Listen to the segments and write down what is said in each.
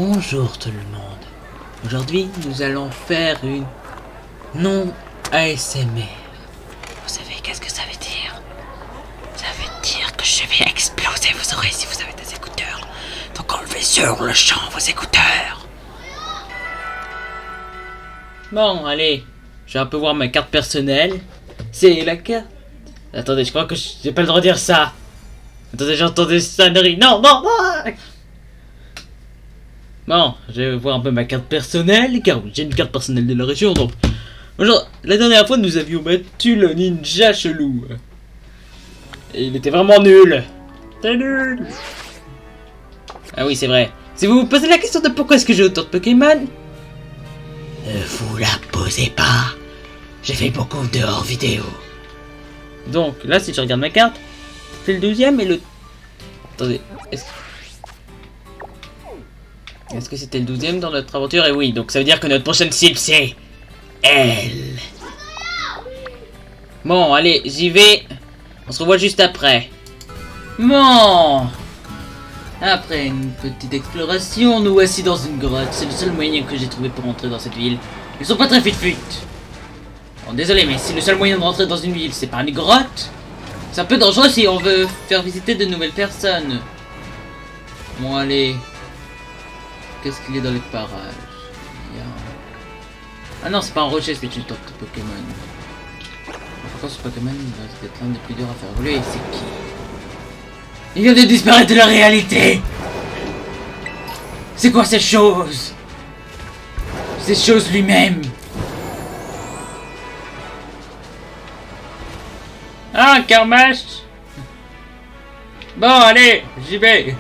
Bonjour tout le monde. Aujourd'hui, nous allons faire une non ASMR. Vous savez qu'est-ce que ça veut dire? Ça veut dire que je vais exploser vos oreilles si vous avez des écouteurs. Donc enlevez sur le champ vos écouteurs. Bon, allez. Je vais un peu voir ma carte personnelle. C'est la carte... Attendez, je crois que j'ai pas le droit de dire ça. Attendez, j'entends des sonneries. Non, non, non. Bon, je vais voir un peu ma carte personnelle, car j'ai une carte personnelle de la région, donc... Bonjour, la dernière fois, nous avions battu le ninja chelou. Et il était vraiment nul. T'es nul. Ah oui, c'est vrai. Si vous vous posez la question de pourquoi est-ce que j'ai autant de Pokémon, ne vous la posez pas. J'ai fait beaucoup de hors-vidéo. Donc, là, si je regarde ma carte, c'est le 12e et le... Attendez, est-ce que c'était le 12e dans notre aventure? Et oui, donc ça veut dire que notre prochaine cible, c'est... elle. Bon, allez, j'y vais. On se revoit juste après. Bon. Après une petite exploration, nous voici dans une grotte. C'est le seul moyen que j'ai trouvé pour entrer dans cette ville. Ils sont pas très fit-fit. Bon, désolé, mais si le seul moyen de rentrer dans une ville, c'est par une grotte, c'est un peu dangereux si on veut faire visiter de nouvelles personnes. Bon, allez. Qu'est-ce qu'il y a dans les parages? Ah non, c'est pas un rocher, c'est une sorte de Pokémon. Par contre, ce Pokémon va être l'un des plus durs à faire voler. C'est qui? Il vient de disparaître de la réalité. C'est quoi ces choses? Ces choses lui-même. Ah, Carmash. Bon, allez, j'y vais.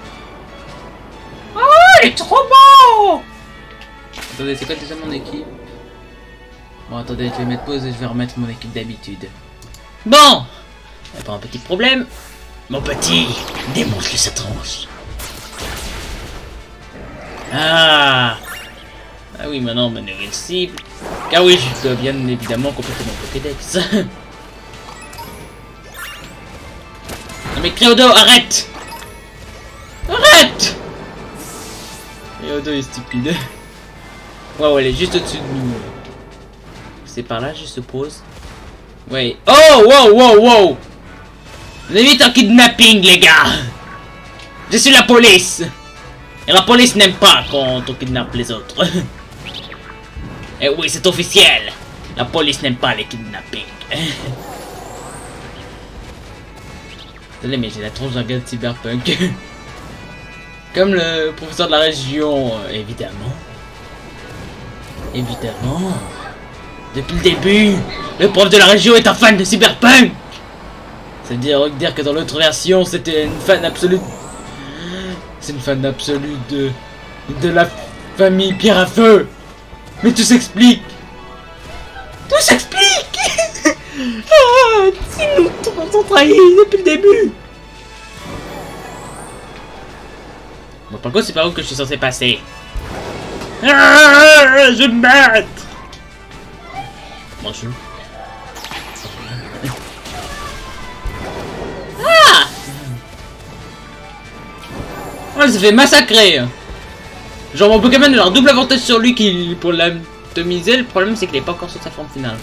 Oh, il est trop beau. Attendez, c'est quoi déjà mon équipe? Bon, attendez, je vais mettre pause et je vais remettre mon équipe d'habitude. Bon, pas un petit problème. Mon petit, démonte-le sa tronche. Ah oui, maintenant ma nouvelle cible. Car oui, je dois bien évidemment compléter mon Pokédex. Non mais Cléodo, arrête! Arrête! Cléodo est stupide. Waouh, elle est juste au-dessus de nous. C'est par là, je suppose. Ouais. Oh, wow, wow, wow! On évite un kidnapping, les gars! Je suis la police! Et la police n'aime pas quand on kidnappe les autres. Et oui, c'est officiel! La police n'aime pas les kidnappings. Désolé, mais j'ai la tronche d'un gars de cyberpunk. Comme le professeur de la région, évidemment. Évidemment. Depuis le début, le prof de la région est un fan de cyberpunk. Ça veut dire que dans l'autre version, c'était une fan absolue. C'est une fan absolue de la famille Pierre à Feu. Mais tout s'explique. Tout s'explique. Ah, si nous sont trahis depuis le début. Bon, par contre, c'est par où que je suis censé passer. Ah, je vais me battre. Bonjour. Ah! Oh, il s'est fait massacrer. Genre mon Pokémon il a un double avantage sur lui qui pour l'atomiser. Le problème c'est qu'il est pas encore sur sa forme finale.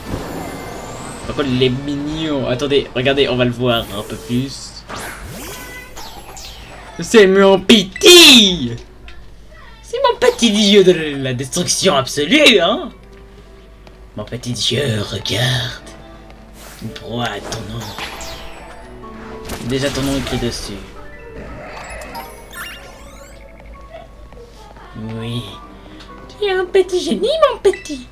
Par contre il est mignon. Attendez, regardez, on va le voir un peu plus. C'est mon petit. C'est mon petit dieu de la destruction absolue, hein. Mon petit dieu, regarde. Une proie à ton nom. Déjà ton nom écrit dessus. Oui. Tu es un petit génie, mon petit.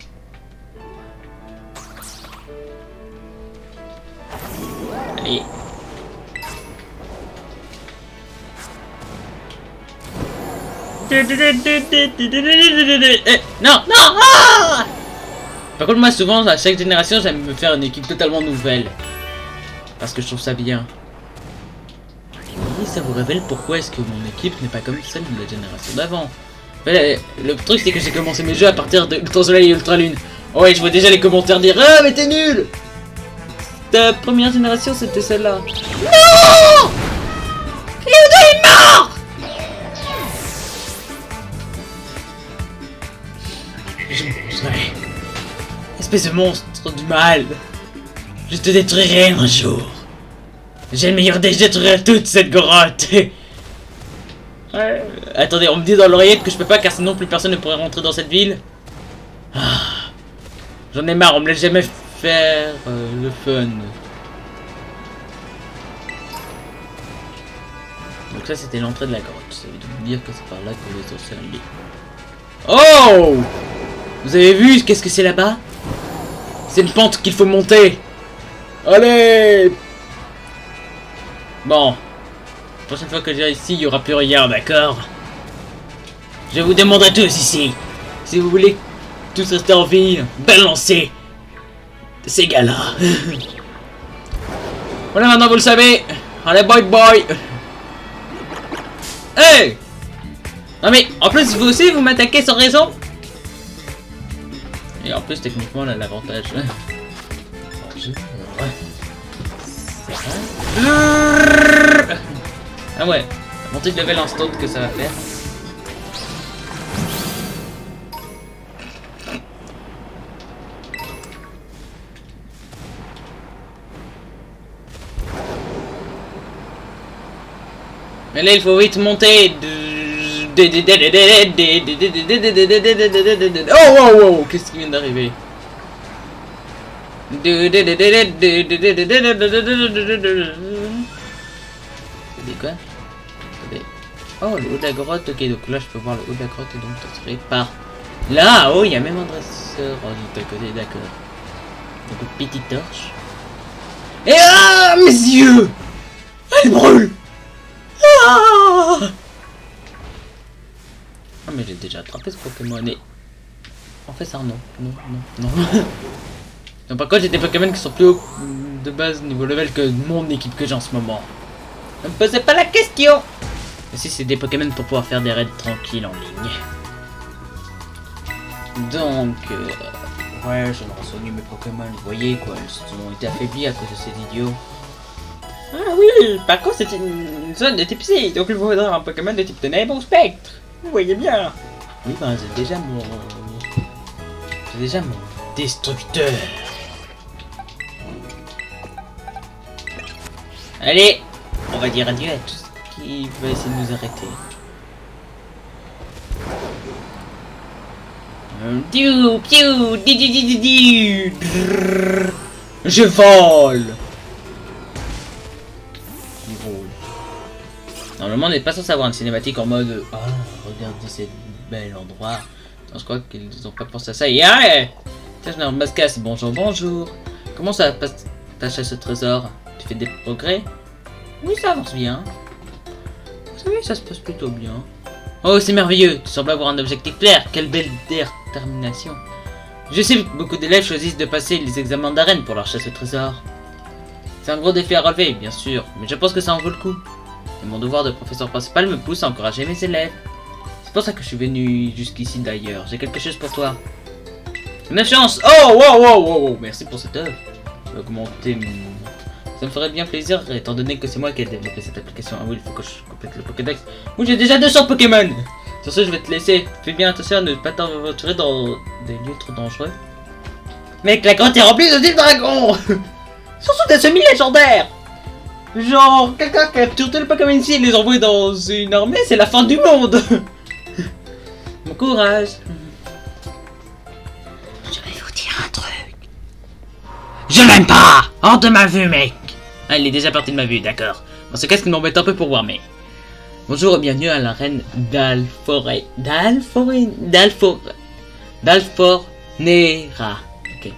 Allez. Non, non, ah! Par contre, moi, souvent, à chaque génération, j'aime me faire une équipe totalement nouvelle. Parce que je trouve ça bien. Et ça vous révèle pourquoi est-ce que mon équipe n'est pas comme celle de la génération d'avant. Le truc, c'est que j'ai commencé mes jeux à partir de Ultra Soleil et Ultra Lune. Oh, ouais, je vois déjà les commentaires dire « Ah, mais t'es nul !» Ta première génération, c'était celle-là. Non! Cléodo est mort! Je mangerai. Espèce de monstre du mal. Je te détruirai un jour. J'ai le meilleur déjeuner, je détruirai toute cette grotte. Attendez, on me dit dans l'oreillette que je peux pas car sinon plus personne ne pourrait rentrer dans cette ville. Ah, j'en ai marre, on me laisse jamais faire le fun. Donc ça c'était l'entrée de la grotte. Ça veut donc dire que c'est par là que les sorciers allaient. Oh! Vous avez vu qu'est-ce que c'est là-bas? C'est une pente qu'il faut monter. Allez! Bon. La prochaine fois que je viens ici, il n'y aura plus rien, d'accord? Je vous demanderai tous ici. Si vous voulez tous rester en vie, balancez ces gars-là. Voilà, maintenant vous le savez. Allez, boy boy. Hey! Non mais, en plus, vous aussi, vous m'attaquez sans raison. Et en plus, techniquement, là, l'avantage. Ah ouais, montée de level instant que ça va faire. Mais là, il faut vite monter. Oh, wow, wow, qu'est-ce qui vient d'arriver? Quoi? Oh, le haut de la grotte, ok, donc là je peux voir le haut de la grotte et donc ça serait par là. Oh, il y a même un dresseur juste à côté, d'accord. Donc une petite torche. Et ah, mes yeux! Elle brûle! Ah, ah mais j'ai déjà attrapé ce Pokémon et... En fait ça non, non, non, non. Donc par contre j'ai des Pokémon qui sont plus haut de base niveau level que mon équipe que j'ai en ce moment. Ne me posez pas la question. Mais si c'est des Pokémon pour pouvoir faire des raids tranquilles en ligne. Donc, ouais, je me soigner mes Pokémon. Vous voyez quoi, ils ont été affaiblis à cause de ces idiots. Ah oui, par contre c'est une zone de type psy, donc il vous faudra un Pokémon de type ténèbres ou spectre. Vous voyez bien. Oui, ben j'ai déjà mon... J'ai déjà mon destructeur. Allez, on va dire adieu à tout ce qui va essayer de nous arrêter. Je vole. Il vole. Normalement, on n'est pas censé avoir une cinématique en mode ah, regardez ce bel endroit. Non, je crois qu'ils n'ont pas pensé à ça. Et ouais, tiens, je me casse. Bonjour, bonjour. Comment ça passe ta chasse au trésor? Tu fais des progrès? Oui, ça avance bien. Vous savez, ça se passe plutôt bien. Oh, c'est merveilleux. Tu sembles avoir un objectif clair. Quelle belle détermination. Je sais que beaucoup d'élèves choisissent de passer les examens d'arène pour leur chasse au trésor. C'est un gros défi à relever, bien sûr, mais je pense que ça en vaut le coup. Et mon devoir de professeur principal me pousse à encourager mes élèves. C'est pour ça que je suis venu jusqu'ici d'ailleurs. J'ai quelque chose pour toi. Une chance. Oh, wow, wow, wow, wow. Merci pour cette œuvre. Je vais augmenter mon... Ça me ferait bien plaisir, étant donné que c'est moi qui ai développé cette application. Ah oui, il faut que je complète le Pokédex. Oui, j'ai déjà 200 Pokémon. Sur ce, je vais te laisser. Fais bien attention à ne pas t'aventurer dans des lieux trop dangereux. Mec, la grotte est remplie de 10 dragons. Surtout des semi-légendaires. Genre, quelqu'un capture tous les Pokémon ici et les envoie dans une armée, c'est la fin du monde. Bon courage. Je vais vous dire un truc. Je l'aime pas. Hors de ma vue, mec. Ah, il est déjà parti de ma vue, d'accord. Bon, ce casque m'embête un peu pour voir, mais... Bonjour et bienvenue à l'arène d'Alfornera. Ok.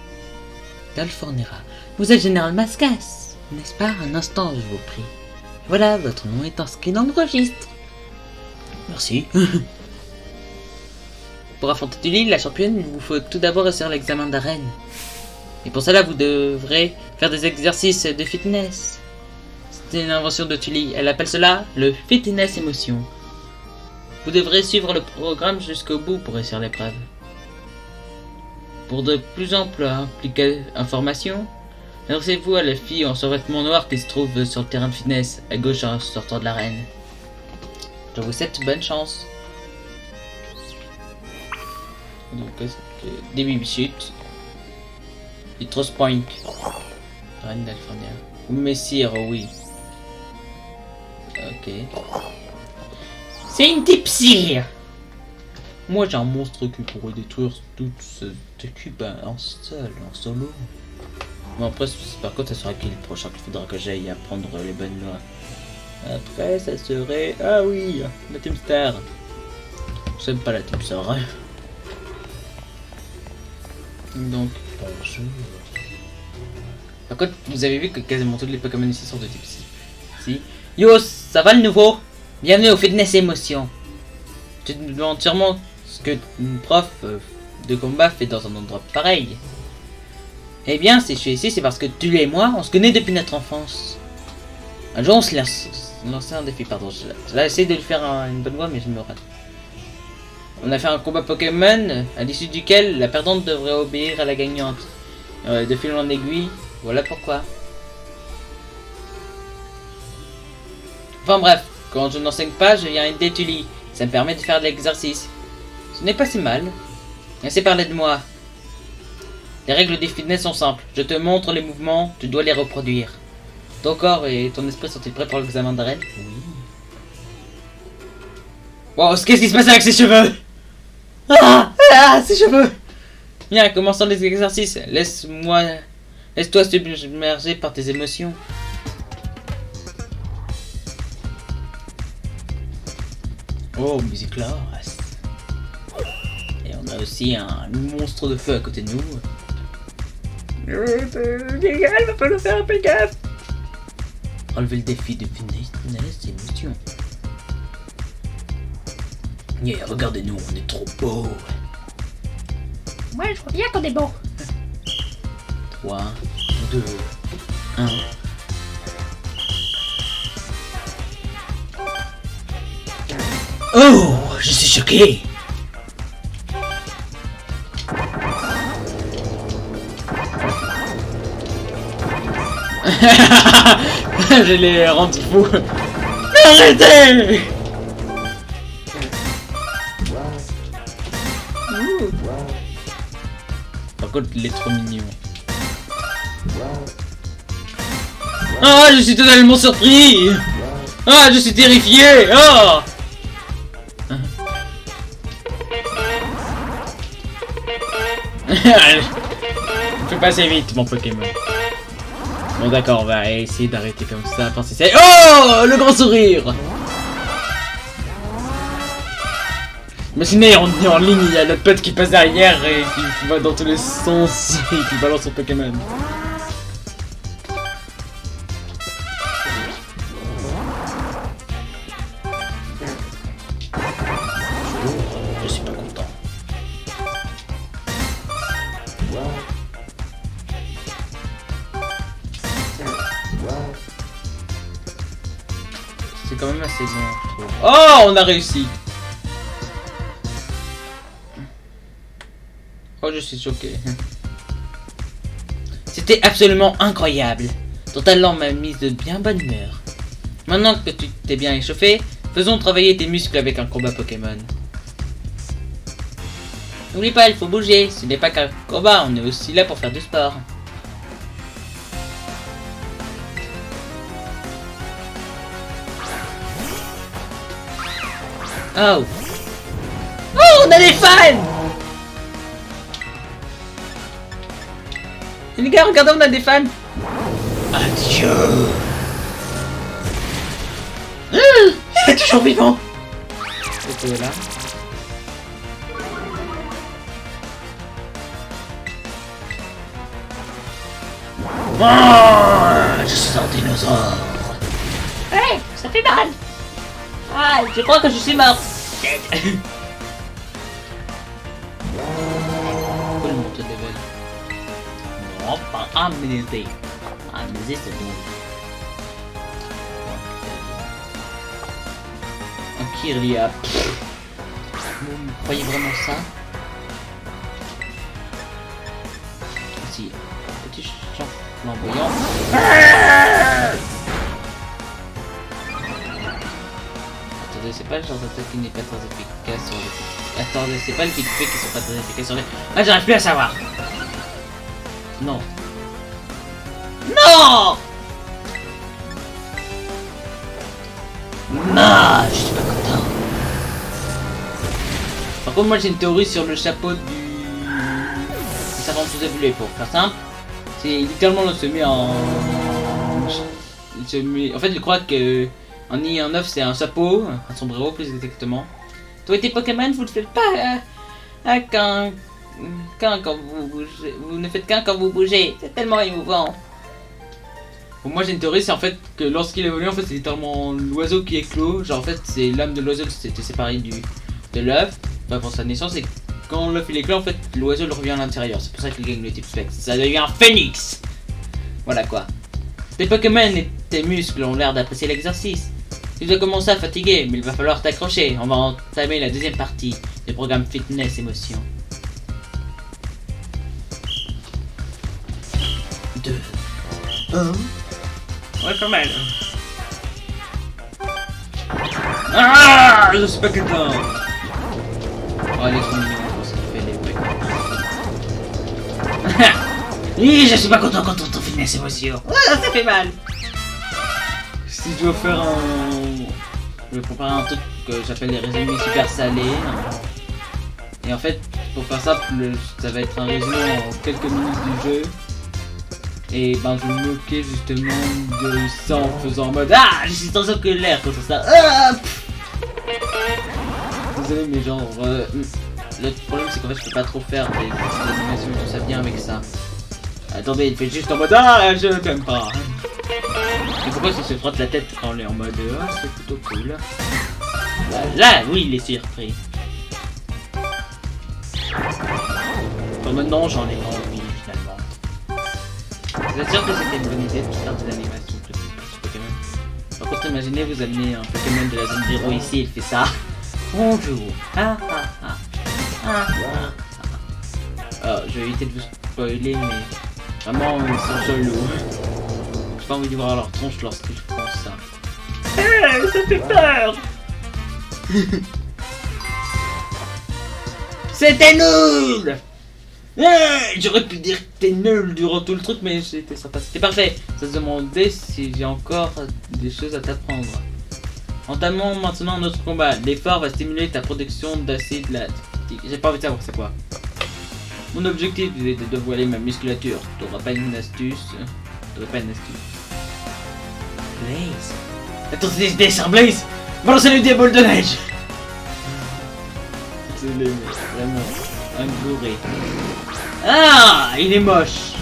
D'Alfornera. Vous êtes Général Mascas, n'est-ce pas? Un instant, je vous prie. Voilà, votre nom est inscrit dans le registre. Merci. Pour affronter Tully, la championne, il vous faut tout d'abord réussir l'examen d'arène. Et pour cela, vous devrez faire des exercices de fitness. C'est une invention de Tully. Elle appelle cela le fitness émotion. Vous devrez suivre le programme jusqu'au bout pour réussir l'épreuve. Pour de plus amples informations, adressez-vous à la fille en survêtement noir qui se trouve sur le terrain de fitness, à gauche en sortant de l'arène. Je vous souhaite bonne chance. Donc, des Bibchutes. Des Trustpoint. Reine d'Alfornia. Ou Messire, oui. Ok. C'est une Tipsy! Moi j'ai un monstre qui pourrait détruire toute cette équipe en solo. Mais après, par contre, ça sera qui le prochain qu'il faudra que j'aille apprendre les bonnes lois. Après, ça serait... Ah oui, la Team Star. J'aime pas la Team Star. Donc, bonjour. Par contre, vous avez vu que quasiment tous les Pokémon ici sont de type si. Yo, ça va le nouveau? Bienvenue au Fitness Émotion. Tu te demandes sûrement ce que une prof de combat fait dans un endroit pareil. Eh bien, si je suis ici, c'est parce que tu et moi, on se connaît depuis notre enfance. Un jour, on se lançait un défi, pardon. J'ai essayé de le faire une bonne voix, mais je me rate. On a fait un combat Pokémon, à l'issue duquel la perdante devrait obéir à la gagnante. De fil en aiguille, voilà pourquoi. Enfin bref, quand je n'enseigne pas, je viens aider Tully. Ça me permet de faire de l'exercice. Ce n'est pas si mal. Laissez parler de moi. Les règles des fitness sont simples. Je te montre les mouvements, tu dois les reproduire. Ton corps et ton esprit sont-ils prêts pour l'examen de reine? Oui. Wow, qu'est-ce qui se passe avec ses cheveux? Ses cheveux! Bien, commençons les exercices. Laisse-toi submerger par tes émotions. Oh, musique là. Et on a aussi un monstre de feu à côté de nous. Elle va pas nous faire un peu gaffe. Relever le défi de finesse émotion. Yeah, regardez-nous, on est trop beaux. Ouais, je crois bien qu'on est bon. 3, 2, 1. Oh, je suis choqué. Je l'ai rendu fou. Arrêtez! Par contre, il est trop mignon. Ah, je suis totalement surpris. Ah, je suis terrifié. Oh. Fais passer vite, mon Pokémon. Bon, d'accord, on va essayer d'arrêter comme ça. Oh, le grand sourire. Imaginez, on est en ligne, il y a notre pote qui passe derrière et qui va dans tous les sens et qui balance son Pokémon. Je suis pas content. C'est quand même assez long, je trouve. Oh, on a réussi. Oh, je suis choqué. C'était absolument incroyable. Ton talent m'a mise de bien bonne humeur. Maintenant que tu t'es bien échauffé, faisons travailler tes muscles avec un combat Pokémon. N'oublie pas, il faut bouger. Ce n'est pas qu'un combat, on est aussi là pour faire du sport. Oh. Oh, on a des fans! Les gars, regardez, on a des fans. Adieu. Il est toujours vivant. C'était là. Oh, je suis un dinosaure. Hey, ça fait mal. Ah, je crois que je suis mort. Pourquoi le monter de level? Non, pas amnésie. Amnésie, c'est bon. Un Kirlia. Vous croyez vraiment ça? Si. Petit champ flamboyant. Attendez, c'est pas le genre d'attaque qui n'est pas très efficace sur les Attendez, c'est pas le fait qui sont pas très efficaces sur les... Ah, j'arrive plus à savoir. Non. Non. Non, je suis pas content. Par contre, moi j'ai une théorie sur le chapeau du savant sous-évolué. Pour faire simple, c'est littéralement le semi en... En fait, je crois que en I-9 c'est un chapeau, un sombrero plus exactement. Tous les Pokémon, vous ne faites pas quand vous bougez. Vous ne faites qu'un quand vous bougez. C'est tellement émouvant. Pour moi j'ai une théorie, c'est en fait que lorsqu'il évolue, en fait c'est littéralement l'oiseau qui éclot. Genre en fait c'est l'âme de l'oiseau qui s'était séparée de l'œuf avant sa naissance, et quand l'œuf il éclot, en fait l'oiseau le revient à l'intérieur. C'est pour ça qu'il gagne le type Specs. Ça devient un phénix. Voilà quoi. Tes Pokémon et tes muscles ont l'air d'apprécier l'exercice. Tu dois commencer à fatiguer, mais il va falloir t'accrocher. On va entamer la deuxième partie du programme Fitness Émotion. 2, 1. Ouais, pas mal. Ah, je suis pas content. Oh, les mignon, ça fait les bruits. Oui, je suis pas content quand on t'en Fitness Émotion. Ah, ça fait mal. Si je dois faire un... Je vais préparer un truc que j'appelle les résumés super salés. Et en fait, pour faire ça, ça va être un résumé en quelques minutes du jeu. Et ben je me moquais justement de ça en faisant en mode ah, je suis dans oculaire comme ça. Ah, désolé, mais genre le problème c'est qu'en fait je peux pas trop faire des animations et tout ça vient avec ça. Attendez, il fait juste en mode ah, je t'aime pas. Et pourquoi il se frotte la tête quand on est en mode ah, c'est plutôt cool. Là, oui, il est surpris. Enfin, maintenant j'en ai pas envie finalement. Vous êtes sûr que c'était une bonne idée de faire des animations Pokémon? Par contre, imaginez vous amenez un Pokémon de la zone 0 ici, il fait ça. Bonjour. Ah ah ah. Ah ah ah. Je vais éviter de vous spoiler, mais vraiment ils sont chelous. J'ai pas envie de voir leur tronche lorsqu'ils font ça. Hey, ça fait peur. C'était nul. J'aurais pu dire que t'es nul durant tout le truc, mais c'était sympa, c'était parfait. Ça se demandait si j'ai encore des choses à t'apprendre. Entamons maintenant notre combat. L'effort va stimuler ta production d'acide lactique. J'ai pas envie de savoir c'est quoi. Mon objectif est de dévoiler ma musculature. T'auras pas une astuce. Blaze. Attends, c'est des sur Blaze. Balancez le diable de neige. C'est vraiment un gouré. Ah, il est moche.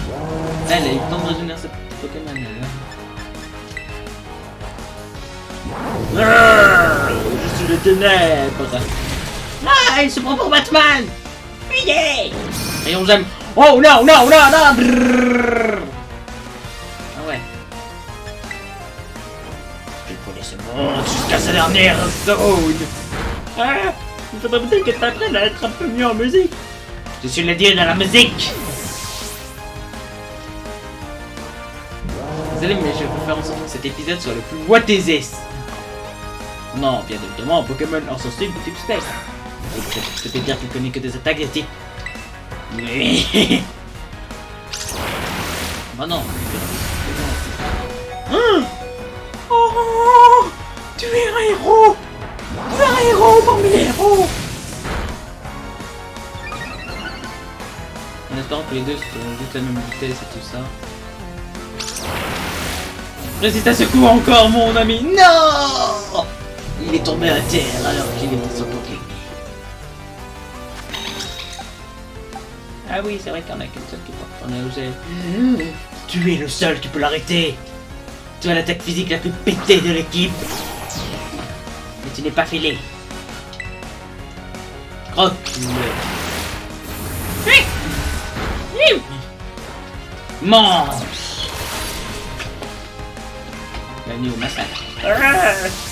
Elle a eu le temps de régénérer cette Pokémon. Je suis le ténèbres. Ah, il se prend pour Batman. Fuyez. Rayon j'aime. Oh non, non, non, non. Brrr. Ah ouais. Je connais ce monde jusqu'à sa dernière zone. Ah, il faudrait peut-être que t'apprennes à être un peu mieux en musique. Je suis le dieu de la musique. Désolé, mais je vais faire en sorte que cet épisode soit le plus what is this. Non, bien évidemment, Pokémon hors sensible du type Spec. Je peux te dire qu'il connaît que des attaques de type. Mais... Bah non. Oh, tu es un héros. Tu es un héros parmi les héros. En espérant que les deux sont juste la même vitesse et tout ça. Résiste à ce coup encore, mon ami. Non. Il est tombé à terre alors qu'il était sur Pokémon. Ah oui, c'est vrai qu'il y en a qu'un seul qui porte un objet. Tu es le seul qui peut l'arrêter. Tu as l'attaque physique la plus pétée de l'équipe. Mais tu n'es pas filé. Croque-le. Mange. Bienvenue au massacre.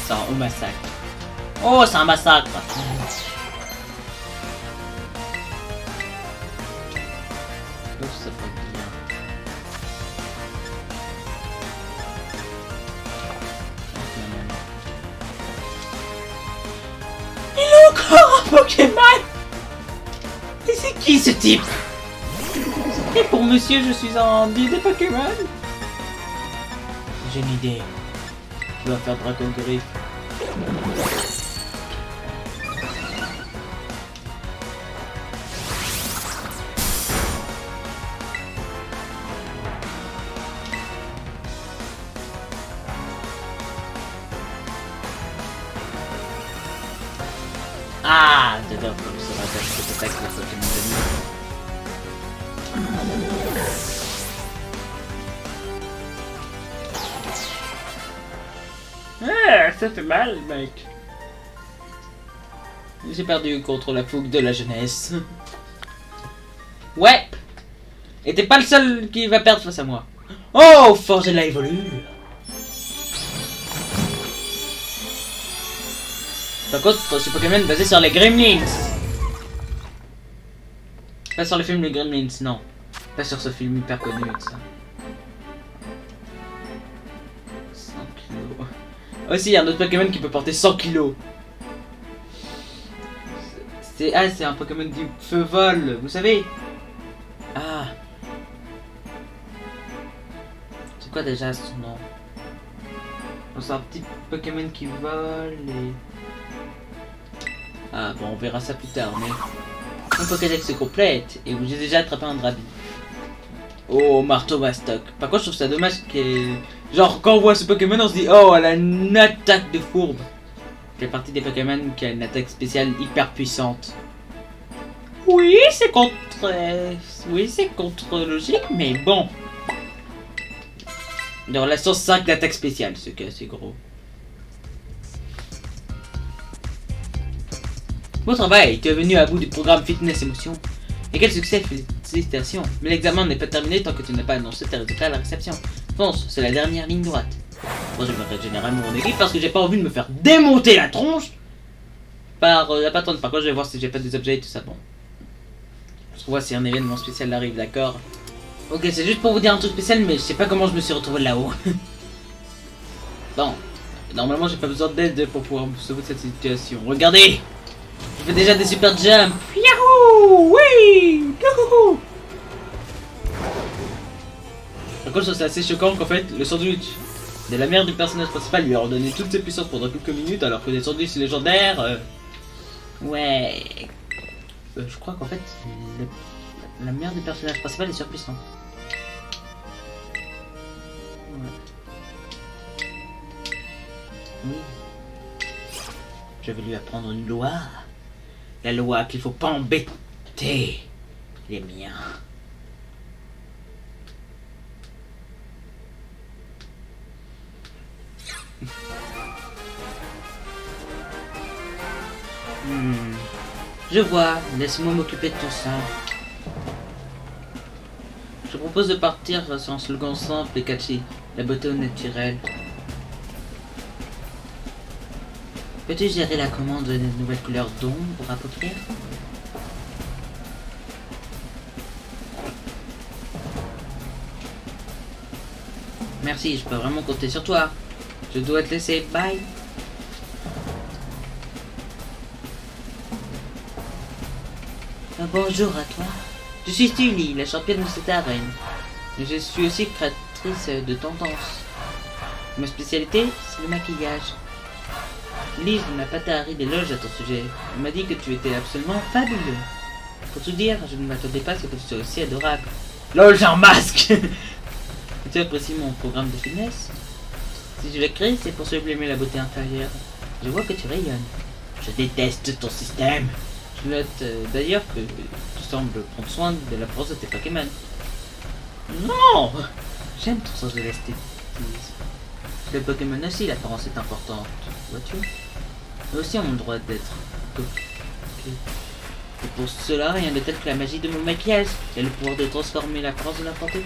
Ça, au massacre. Oh, c'est un massacre. Oh, ça fait bien. Il a encore un Pokémon. qui ce type? Et pour monsieur, je suis un dieu des Pokémon. J'ai une idée. Tu vas faire Dragon Griffe. Ah, j'adore comme ça va faire cette attaque de Pokémon d'amis. Ah, ça fait mal, mec. J'ai perdu contre la fougue de la jeunesse. Ouais. Et t'es pas le seul qui va perdre face à moi. Oh, Forge l'a évolué. Par contre, ce Pokémon basé sur les Gremlins. Pas sur le film Les Gremlins, non. Pas sur ce film hyper connu, ça. 100 kilos. Aussi, il y a un autre Pokémon qui peut porter 100 kilos. C'est un Pokémon du feu vol, vous savez. Ah. C'est quoi déjà son nom? C'est un petit Pokémon qui vole et... Ah bon, on verra ça plus tard, mais... Mon Pokédex se complète et j'ai déjà attrapé un Drabi. Oh, marteau mastoc. Par contre, je trouve ça dommage que... Genre, quand on voit ce Pokémon, on se dit, oh, elle a une attaque de fourbe. C'est partie des Pokémon qui a une attaque spéciale hyper puissante. Oui, c'est contre... Oui, c'est contre logique, mais bon. De relation 5 d'attaque spéciale, ce qui est assez gros. Bon travail, tu es venu à bout du programme Fitness Émotion. Et quel succès, félicitations. Mais l'examen n'est pas terminé tant que tu n'as pas annoncé tes résultats à la réception. Fonce, c'est la dernière ligne droite. Moi, je me généralement mon équipe parce que j'ai pas envie de me faire démonter la tronche par la patronne. Par contre, je vais voir si j'ai pas des objets et tout ça. Bon. Je vois si un événement spécial arrive, d'accord. Ok, c'est juste pour vous dire un truc spécial, mais je sais pas comment je me suis retrouvé là-haut. Bon. Normalement, j'ai pas besoin d'aide pour pouvoir me sauver de cette situation. Regardez! Je fais déjà des super jumps. Yahoo! Oui! Youhou! Par contre, c'est assez choquant qu'en fait, le sandwich de la mère du personnage principal lui a redonné toutes ses puissances pendant quelques minutes, alors que les sandwichs légendaires... Ouais... je crois qu'en fait, la mère du personnage principal est surpuissante. Ouais. Oui. Je vais lui apprendre une loi. La loi qu'il faut pas embêter les miens. Je vois, laisse-moi m'occuper de tout ça. Je propose de partir sur un slogan simple et catchy, la beauté au naturel. Peux-tu gérer la commande des nouvelles couleurs d'ombre à paupières? Merci, je peux vraiment compter sur toi. Je dois te laisser, bye. Bonjour à toi. Je suis Tully, la championne de cette arène. Je suis aussi créatrice de tendance. Ma spécialité, c'est le maquillage. Lise n'a pas taré d'éloges à ton sujet. Elle m'a dit que tu étais absolument fabuleux. Pour tout dire, je ne m'attendais pas à ce que tu sois aussi adorable. LOL, j'ai un masque. Tu apprécies mon programme de fitness? Si je l'ai créé, c'est pour sublimer la beauté intérieure. Je vois que tu rayonnes. Je déteste ton système. Je note d'ailleurs que tu sembles prendre soin de l'apparence de tes Pokémon. Non! J'aime ton sens de l'esthétisme. Le Pokémon aussi, l'apparence est importante. Vois-tu? Eux aussi ont le droit d'être coquets. Et pour cela, rien de tel que la magie de mon maquillage et le pouvoir de transformer l'apparence de n'importe qui.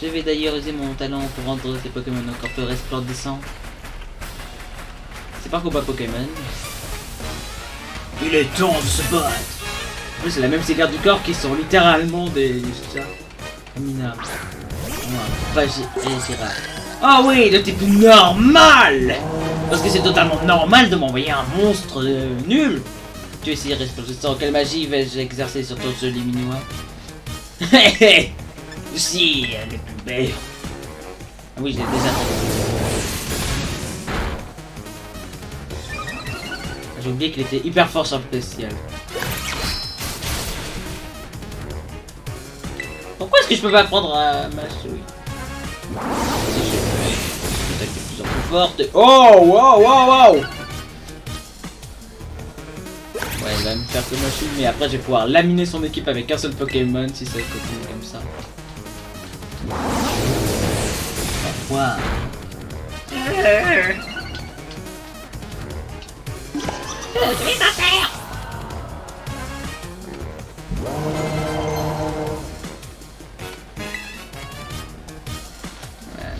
Je vais d'ailleurs user mon talent pour rendre tes Pokémon encore plus resplendissants. C'est pas un combat Pokémon. Il est temps de se battre. En plus, c'est la même gardes du corps qui sont littéralement des... C'est ça. Mineurs. Pas Gérard. Ah oui, le type normal. Parce que c'est totalement normal de m'envoyer un monstre nul. Tu essayes de respirer. Quelle magie vais-je exercer sur ton joli minois? Si, elle est plus belle. Ah oui, je l'ai déjà fait. J'ai oublié qu'il était hyper fort sur le spécial. Pourquoi est-ce que je peux pas prendre ma souris? Peut-être qu'elle est de plus en plus forte. Oh, wow, wow, wow! Ouais, il va me faire comme ma souris, mais après je vais pouvoir laminer son équipe avec un seul Pokémon si ça continue comme ça. Pourquoi?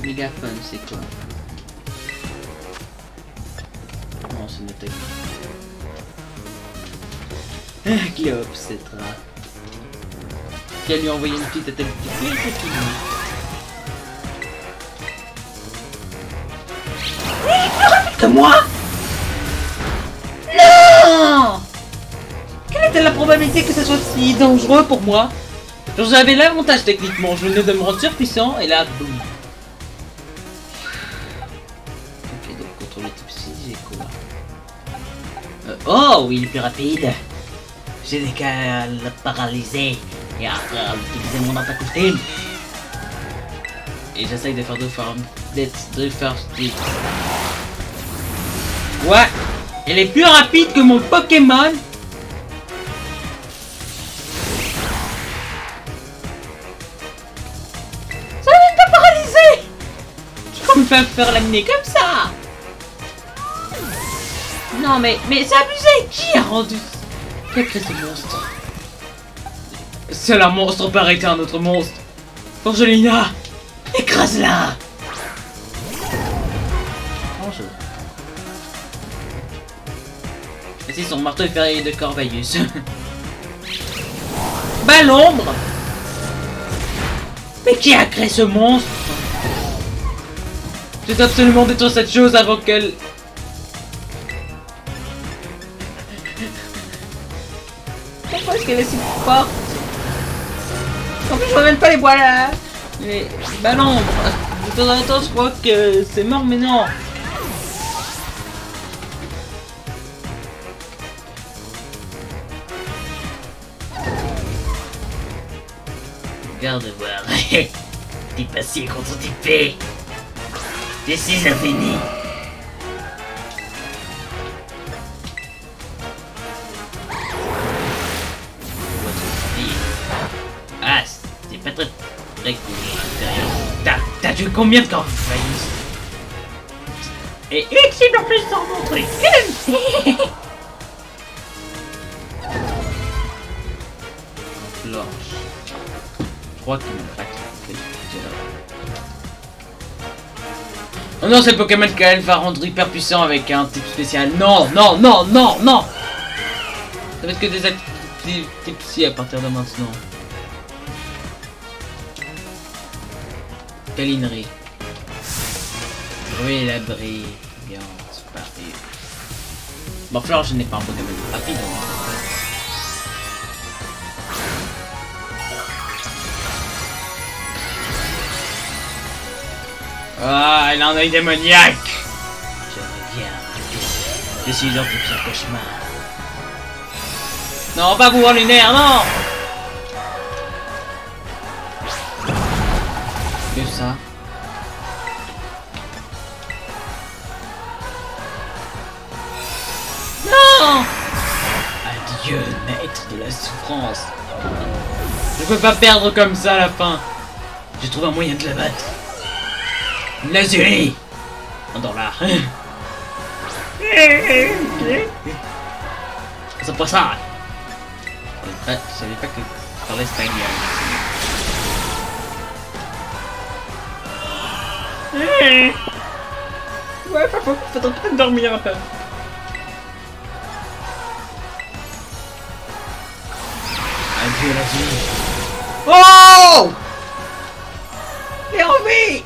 Mégaphone, c'est quoi? Non, c'est une attaque. Ah, Cléopatra. Qui a lui envoyé une petite attaque de que moi? Non! Quelle était la probabilité que ce soit si dangereux pour moi? Genre j'avais l'avantage techniquement, je venais de me rendre surpuissant et là, boum. Ok, donc contre le type C, j'ai quoi? Oh, oui, il est plus rapide. J'ai des qu'à le paralyser et à utiliser mon attaque ultime. Et j'essaye de faire deux first hits. Ouais, elle est plus rapide que mon Pokémon. Ça va pas paralyser. Tu peux me faire laminer comme ça? Non mais c'est abusé. Qui a rendu? Qui a créé ce monstre? C'est un monstre peut arrêter un autre monstre. Angelina, écrase-la. Bonjour. Et si son marteau est ferré de Corvalus. Bah l'ombre. Mais qui a créé ce monstre? Je dois absolument détruire cette chose avant qu'elle... Pourquoi est-ce qu'elle est si forte? En plus je vois même pas les bois là. Mais... Bah l'ombre. De temps en temps je crois que c'est mort mais non. Regarde voir. T'es passé contre TP. Je suis infini. Ah, c'est pas très cool. T'as tué combien de Corvalus? Et utile en plus dans mon truc. Blanche. Je crois qu'il m'a pas fait. Oh non, c'est le Pokémon qu'elle va rendre hyper puissant avec un type spécial. Non, non, non, non, non. Ça va être que des types psy à partir de maintenant. Câlinerie. Oui, l'abri. Bien, c'est parti. Bon, Fleur, je n'ai pas un Pokémon rapide. Ah, elle a un œil démoniaque. Je reviens. Je suis dans tout pire cauchemar. Non, pas pouvoir lunaire, non. Que ça? Non. Adieu, maître de la souffrance. Je peux pas perdre comme ça à la fin. J'ai trouvé un moyen de la battre. Lazuli! Dans là. C'est pas ça! Je savais pas que tu parlais espagnol. Ouais, papa, faudrait peut-être dormir un peu. Adieu la vie. Oh! Il est en vie!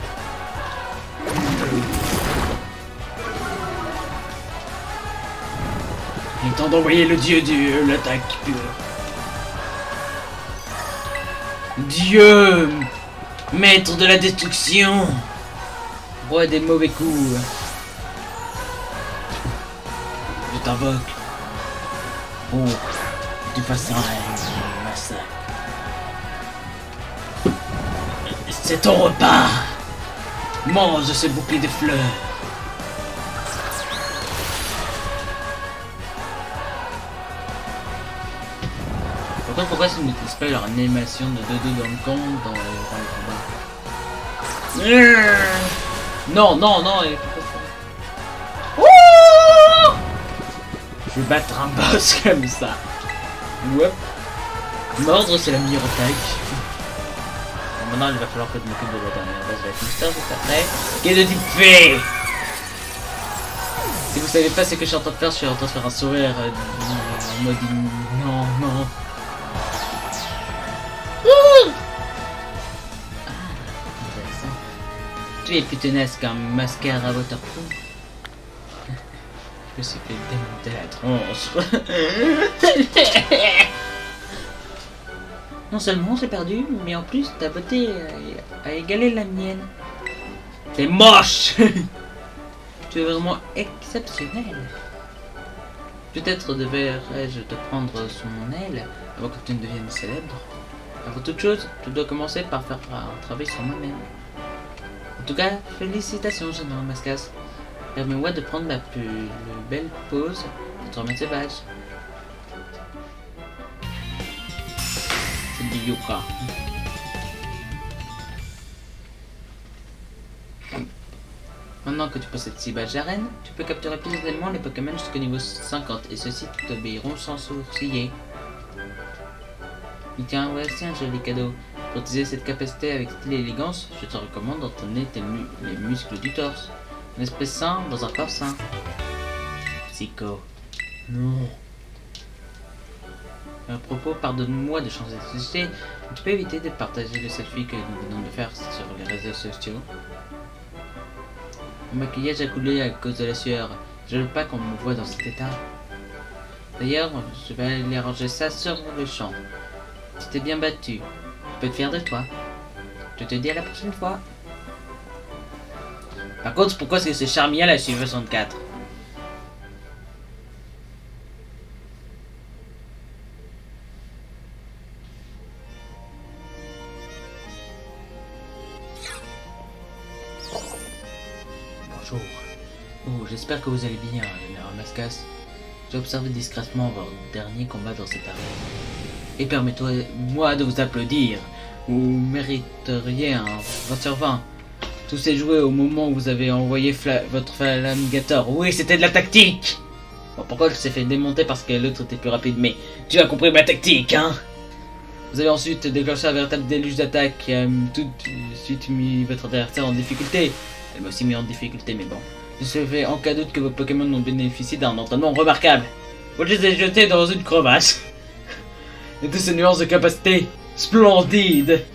Il est temps d'envoyer le dieu de l'attaque pure. Dieu, maître de la destruction, roi des mauvais coups. Je t'invoque pour que tu fasses un massacre. C'est ton repas. Mange ce bouquet de fleurs. Pourquoi ça ne maîtrise pas leur animation de dodo dans le camp dans les combats? Non, non, non. Je vais battre un boss comme ça. Hop. Mordre, c'est la meilleure attaque. Bon, maintenant, il va falloir que je m'occupe de la dernière boss de la Twister juste après. Qui est de type fée. Si vous savez pas ce que je suis en train de faire, je suis en train de faire un sourire en mode non, non. Tu es plus tenace qu'un mascara waterproof. Je me suis fait démonter la tronche. Non seulement j'ai perdu, mais en plus ta beauté a égalé la mienne. T'es moche. Tu es vraiment exceptionnel. Peut-être devrais-je te prendre sous mon aile avant que tu ne deviennes célèbre. Avant toute chose, tu dois commencer par faire un travail sur moi-même. En tout cas, félicitations, Général Mascas. Permets-moi de prendre la plus belle pause pour te remettre ce badge. C'est du yucca. Maintenant que tu possèdes 6 badges d'arène, tu peux capturer plus aisément les Pokémon jusqu'au niveau 50 et ceux-ci t'obéiront sans sourciller. Mais tiens, voici un joli cadeau. Pour utiliser cette capacité avec style et élégance, je te recommande d'entraîner les muscles du torse. Un esprit sain dans un corps sain. Psycho. Non. À propos, pardonne-moi de changer de sujet. Tu peux éviter de partager le selfie que nous venons de faire sur les réseaux sociaux. Mon maquillage a coulé à cause de la sueur. Je ne veux pas qu'on me voie dans cet état. D'ailleurs, je vais aller ranger ça sur le champ. Tu t'es bien battu. Je peux être fier de toi. Je te dis à la prochaine fois. Par contre, pourquoi est-ce que c'est Charmiel à suivre 64? Bonjour. Oh, j'espère que vous allez bien, Général Mascas. J'ai observé discrètement votre dernier combat dans cette arène. Et permettez-moi de vous applaudir. Vous mériteriez un 20 sur 20. Tout s'est joué au moment où vous avez envoyé votre Flamigator. Oui, c'était de la tactique. Bon, pourquoi je s'est fait démonter parce que l'autre était plus rapide, mais tu as compris ma tactique, hein. Vous avez ensuite déclenché un véritable déluge d'attaque qui a tout de suite mis votre adversaire en difficulté. Elle m'a aussi mis en difficulté, mais bon. Je suis fait en cas doute que vos Pokémon ont bénéficié d'un entraînement remarquable. Vous les avez jetés dans une crevasse. Et toutes ces nuances de capacité splendide.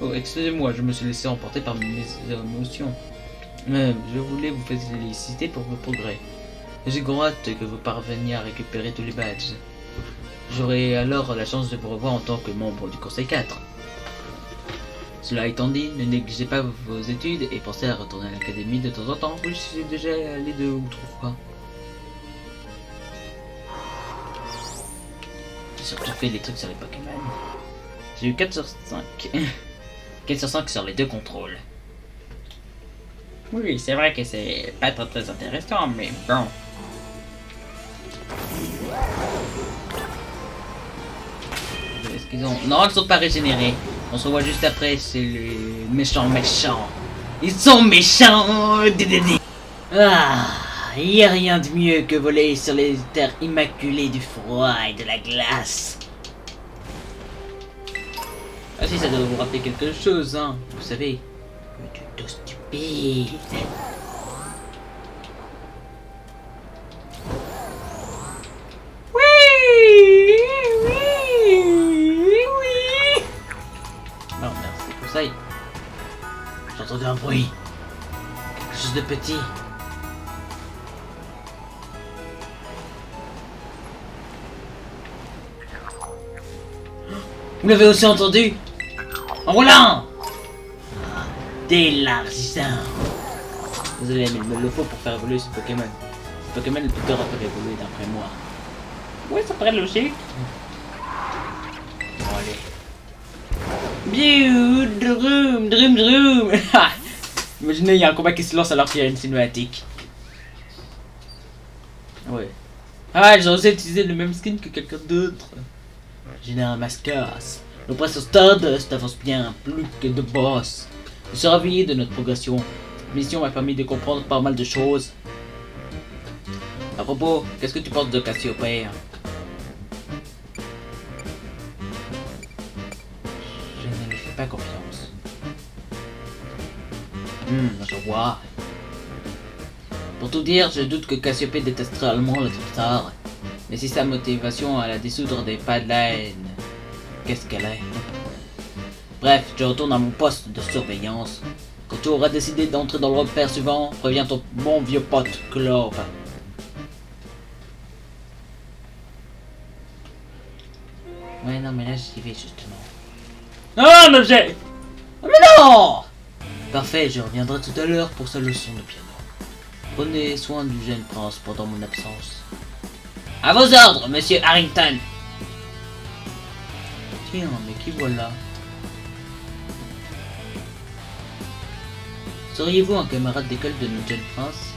Oh, excusez-moi, je me suis laissé emporter par mes émotions. Je voulais vous féliciter pour vos progrès. J'ai grand hâte que vous parveniez à récupérer tous les badges. J'aurai alors la chance de vous revoir en tant que membre du Conseil 4. Cela étant dit, ne négligez pas vos études et pensez à retourner à l'académie de temps en temps. Oui, je suis déjà allé 2 ou 3 fois. J'ai surtout fait des trucs sur les Pokémon. J'ai eu 4 sur 5. 4 sur 5 sur les 2 contrôles. Oui, c'est vrai que c'est pas très intéressant, mais bon. Est-ce qu'ils ont... Non, ils sont pas régénérés. On se revoit juste après, c'est les méchants. Ils sont méchants. Ah, il n'y a rien de mieux que voler sur les terres immaculées du froid et de la glace. Ah si, ça doit vous rappeler quelque chose, hein. Vous savez, le tuto stupide. Non, merci pour ça. J'ai entendu un bruit. Quelque chose de petit. Vous l'avez aussi entendu? En roulant! D'élargissant. Désolé, mais il me le faut pour faire évoluer ce Pokémon. Ce Pokémon est le plus dur à faire évoluer d'après moi. Ouais, ça paraît logique. Bon, allez. Biou, drum, drum, drum. Imaginez, il y a un combat qui se lance alors qu'il y a une cinématique. Ouais. Ah, j'ai osé utiliser le même skin que quelqu'un d'autre. Général Mascas. Le prince Stardust avance bien, plus que de boss. Je suis ravi de notre progression. Cette mission m'a permis de comprendre pas mal de choses. À propos, qu'est-ce que tu penses de Cassiopeia? Je ne lui fais pas confiance. Je vois. Pour tout dire, je doute que Cassiopée déteste réellement le Tristar. Mais si sa motivation à la dissoudre n'est pas de la haine, qu'est-ce qu'elle est? Bref, je retourne à mon poste de surveillance. Quand tu auras décidé d'entrer dans le repère suivant, préviens ton bon vieux pote Clove. Ouais, non, mais là j'y vais justement. Ah, un objet! Mais non! Parfait, je reviendrai tout à l'heure pour sa leçon de piano. Prenez soin du jeune prince pendant mon absence. À vos ordres, monsieur Harrington! Tiens, mais qui voilà? Seriez-vous un camarade d'école de notre jeune prince?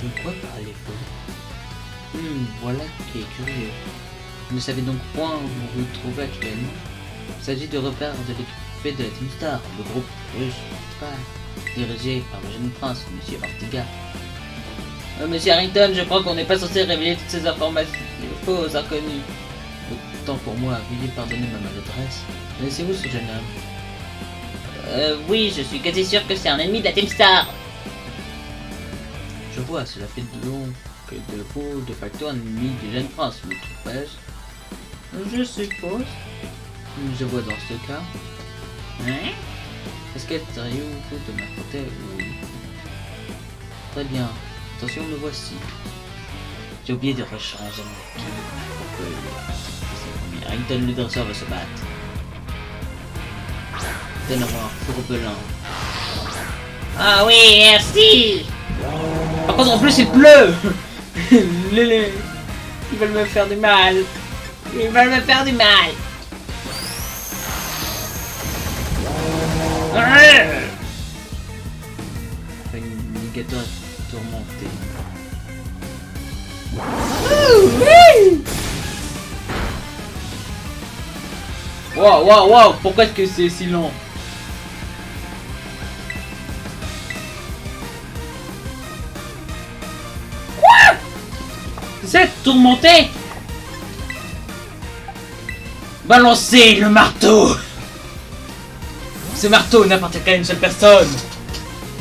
De quoi parlez-vous? Voilà qui est curieux. Vous ne savez donc point où vous vous trouvez actuellement? Il s'agit de repères de l'équipe de la Team Star, le groupe russe principal, dirigé par le jeune prince, monsieur Ortiga. Monsieur Harrington, je crois qu'on n'est pas censé révéler toutes ces informations fausses, inconnues. Autant pour moi, veuillez pardonner ma maladresse. Laissez-vous ce jeune homme? Oui, je suis quasi sûr que c'est un ennemi de la Team Star. Je vois, cela fait de long que de vous, de facto, un ennemi du jeune prince, me trompais-je? Je suppose. Je vois dans ce cas. Hein? Est-ce qu'elle seriez-vous de m'affronter? Oui. Très bien. Attention, me voici. J'ai oublié de rechanger mon équipe pour que Harrington le dresseur va se battre. Donne-moi un four belin. Ah oui, merci! Par contre, en plus, il pleut! Ils veulent me faire du mal. Ils veulent me faire du mal! Une Nigator tourmentée. Wow, wow, wow! Pourquoi est-ce que c'est si lent? Quoi? C'est tourmenté? Balancez le marteau! Ce marteau n'appartient qu'à une seule personne.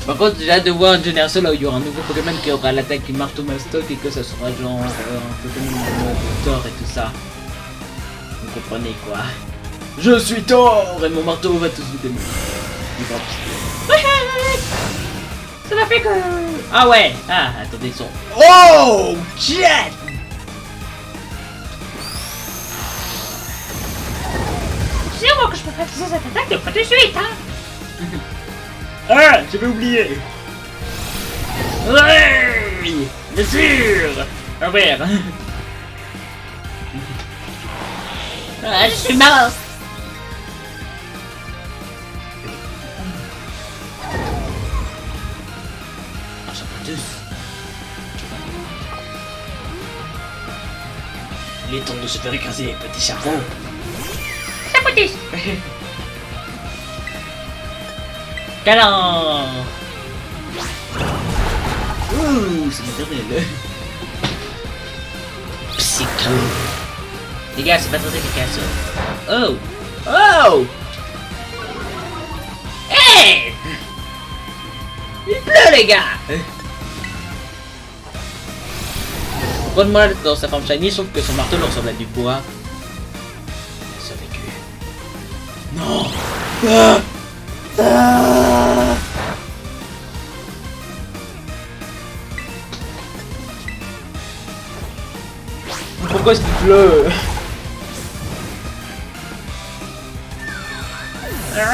Par contre, j'ai hâte de voir une génération là où il y aura un nouveau Pokémon qui aura l'attaque du marteau Mastoc et que ça sera genre un Pokémon de Thor et tout ça. Vous comprenez quoi? Je suis Thor et mon marteau va tous vous démolir. Ça m'a fait que... Ah ouais! Ah, attendez, son... Oh! Jet! C'est moi que je peux faire cette attaque de pas de suite, hein? Ah! J'avais oublié! Ouais! Bien sûr! Un verre! Ah, je suis mort! Il est temps de se faire écraser, petit chapeau. Chapotis! Câlin! Ouh, c'est maternel. Psycho. Les gars, c'est pas très efficace. Oh! Oh! Hey! Il pleut, les gars! Prends-moi dans sa forme shiny, sauf que son marteau lui ressemble à du bois. Il a survécu. Non! Ah! Ah! Pourquoi est-ce qu'il pleut? Vous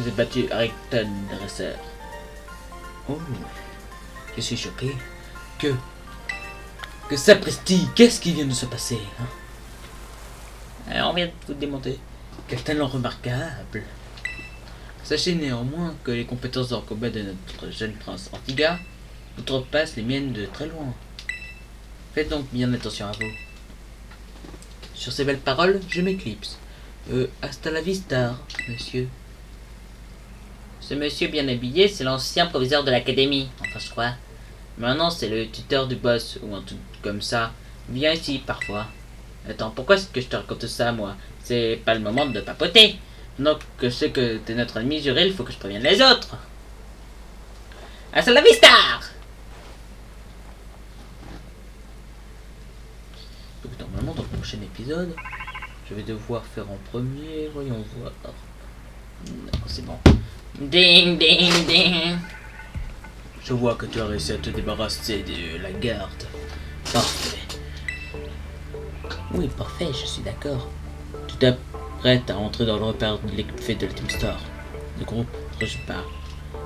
avez battu Arekton, dresseur. Oh, je suis choqué. Que sapristi, qu'est-ce qui vient de se passer, hein? On vient de vous démonter. Quel talent remarquable. Sachez néanmoins que les compétences en combat de notre jeune prince Ortiga outrepassent les miennes de très loin. Faites donc bien attention à vous. Sur ces belles paroles, je m'éclipse. Hasta la vista, monsieur. Ce monsieur bien habillé, c'est l'ancien proviseur de l'académie, enfin je crois. Maintenant, c'est le tuteur du boss, ou un truc comme ça. Viens ici, parfois. Attends, pourquoi est-ce que je te raconte ça, moi? C'est pas le moment de papoter. Donc, que je sais que t'es notre ennemi juré, il faut que je prévienne les autres. Hasta la vista! Donc, normalement, dans le prochain épisode, je vais devoir faire en premier. Voyons voir. Non, c'est bon. Ding, ding, ding. Je vois que tu as réussi à te débarrasser de la garde. Parfait. Oui, parfait, je suis d'accord. Tu t'apprêtes à entrer dans le repère de l'équipe fée de la Team Star. Le groupe Rejpa.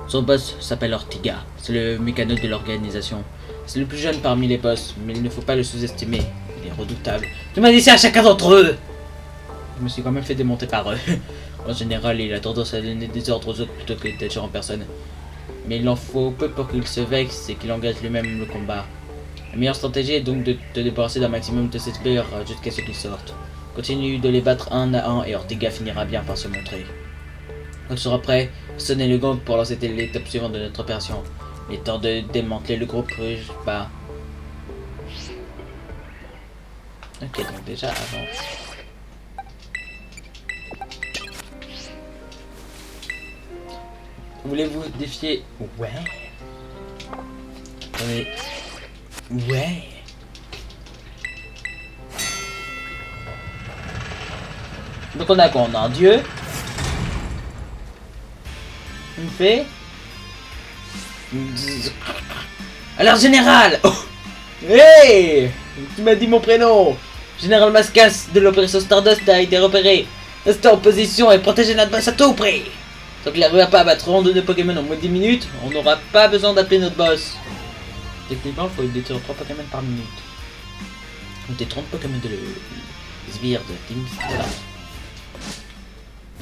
Son boss s'appelle Ortiga. C'est le mécano de l'organisation. C'est le plus jeune parmi les boss, mais il ne faut pas le sous-estimer. Il est redoutable. Tu m'as dit ça à chacun d'entre eux! Je me suis quand même fait démonter par eux. En général, il a tendance à donner des ordres aux autres plutôt que d'agir en personne. Mais il en faut peu pour qu'il se vexe et qu'il engage lui-même le combat. La meilleure stratégie est donc de te débarrasser d'un maximum de ses sbires jusqu'à ce qu'ils sortent. Continue de les battre un à un et Ortiga finira bien par se montrer. Quand tu seras prêt, sonnez le gong pour lancer l'étape suivante de notre opération. Il est temps de démanteler le groupe Rejpa. Ok, donc déjà avant. Voulez-vous défier? Ouais. Attendez. Ouais. Donc on a quoi? On a un dieu. Une fée. Alors général. Oh. Hey, tu m'as dit mon prénom. Général Mascas de l'opération Stardust a été repéré. Restez en position et protégez notre boss à tout prix. Tant qu'il n'arrivera pas à battre rang de Pokémon en moins de 10 minutes, on n'aura pas besoin d'appeler notre boss. Techniquement, il faut détruire 3 Pokémon par minute. Ou des 30 Pokémon de sbires de Team Star.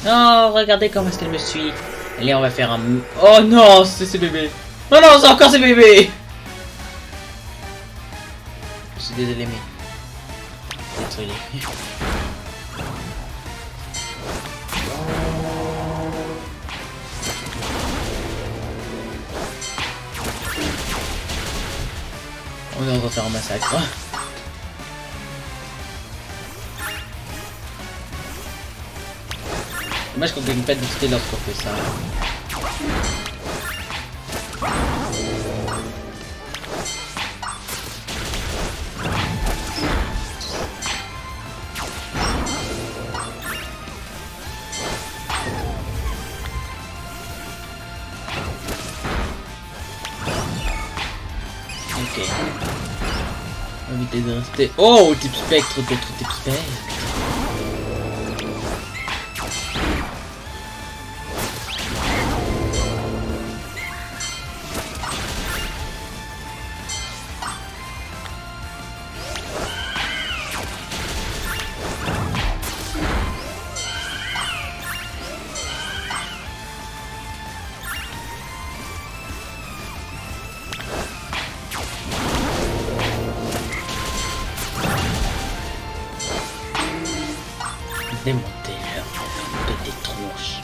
Oh, regardez comment est-ce qu'elle me suit. Allez, on va faire un... Oh non, c'est ces bébés. Oh non, c'est encore ces bébés. Je suis désolé, mais... détruis-les. On va faire un massacre. Dommage qu'on gagne pas d'XP lorsqu'on fait ça. Ok. Éviter de rester. Oh, type spectre contre type spectre. Démontez-leur de des tronches.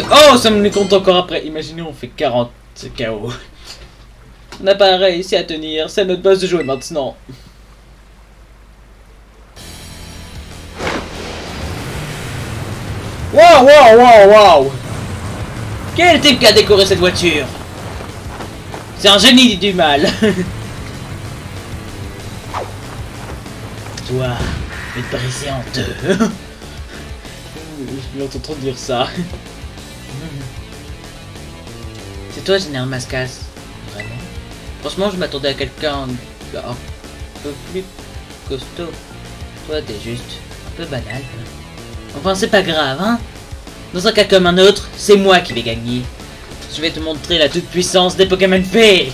Oh, ça me les compte encore après. Imaginez, on fait 40 KO. On n'a pas réussi à tenir. C'est à notre boss de jouer maintenant. Waouh, waouh, waouh, waouh. Quel type qui a décoré cette voiture? C'est un génie du mal. Toi, être brisé en deux. Je l'entends trop dire ça. C'est toi, Général Mascas? Vraiment? Franchement, je m'attendais à quelqu'un un peu plus costaud. Toi, t'es juste un peu banal. Enfin, c'est pas grave, hein? Dans un cas comme un autre, c'est moi qui vais gagner. Je vais te montrer la toute-puissance des Pokémon fées.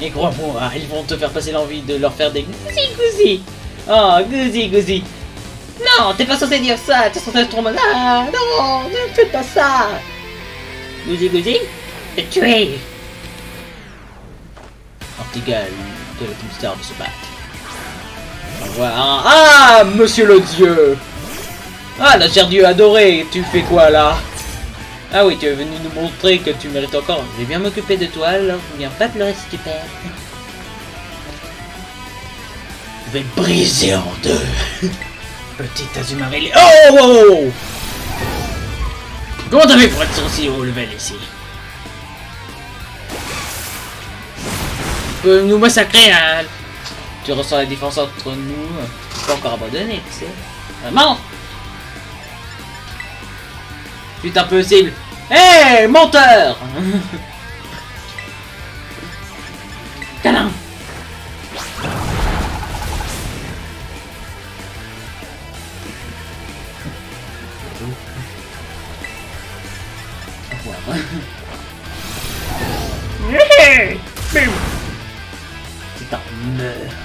Et crois-moi, ils vont te faire passer l'envie de leur faire des gousi-gousi. Oh, gousi-gousi. Non, t'es pas censé dire ça, t'es censé être trop malade. Ah, non, ne faites pas ça. Gousi-gousi, te tuer. Ortigal de la Team Star de se battre. Au revoir. Ah, monsieur le dieu. Ah, la chère dieu adorée, tu fais quoi là? Ah oui, tu es venu nous montrer que tu mérites encore. Je vais bien m'occuper de toi, alors viens pas pleurer si tu perds. Je vais te briser en deux. Petit Azumarill. Oh, oh, oh. Comment t'as fait pour être aussi haut level ici? Tu peux nous massacrer, hein? Tu ressens la différence entre nous. Tu peux encore abandonner, tu sais. Vraiment? C'est impossible. Hé, hey, menteur. Câlin. Hey, bim. C'est un meurtre.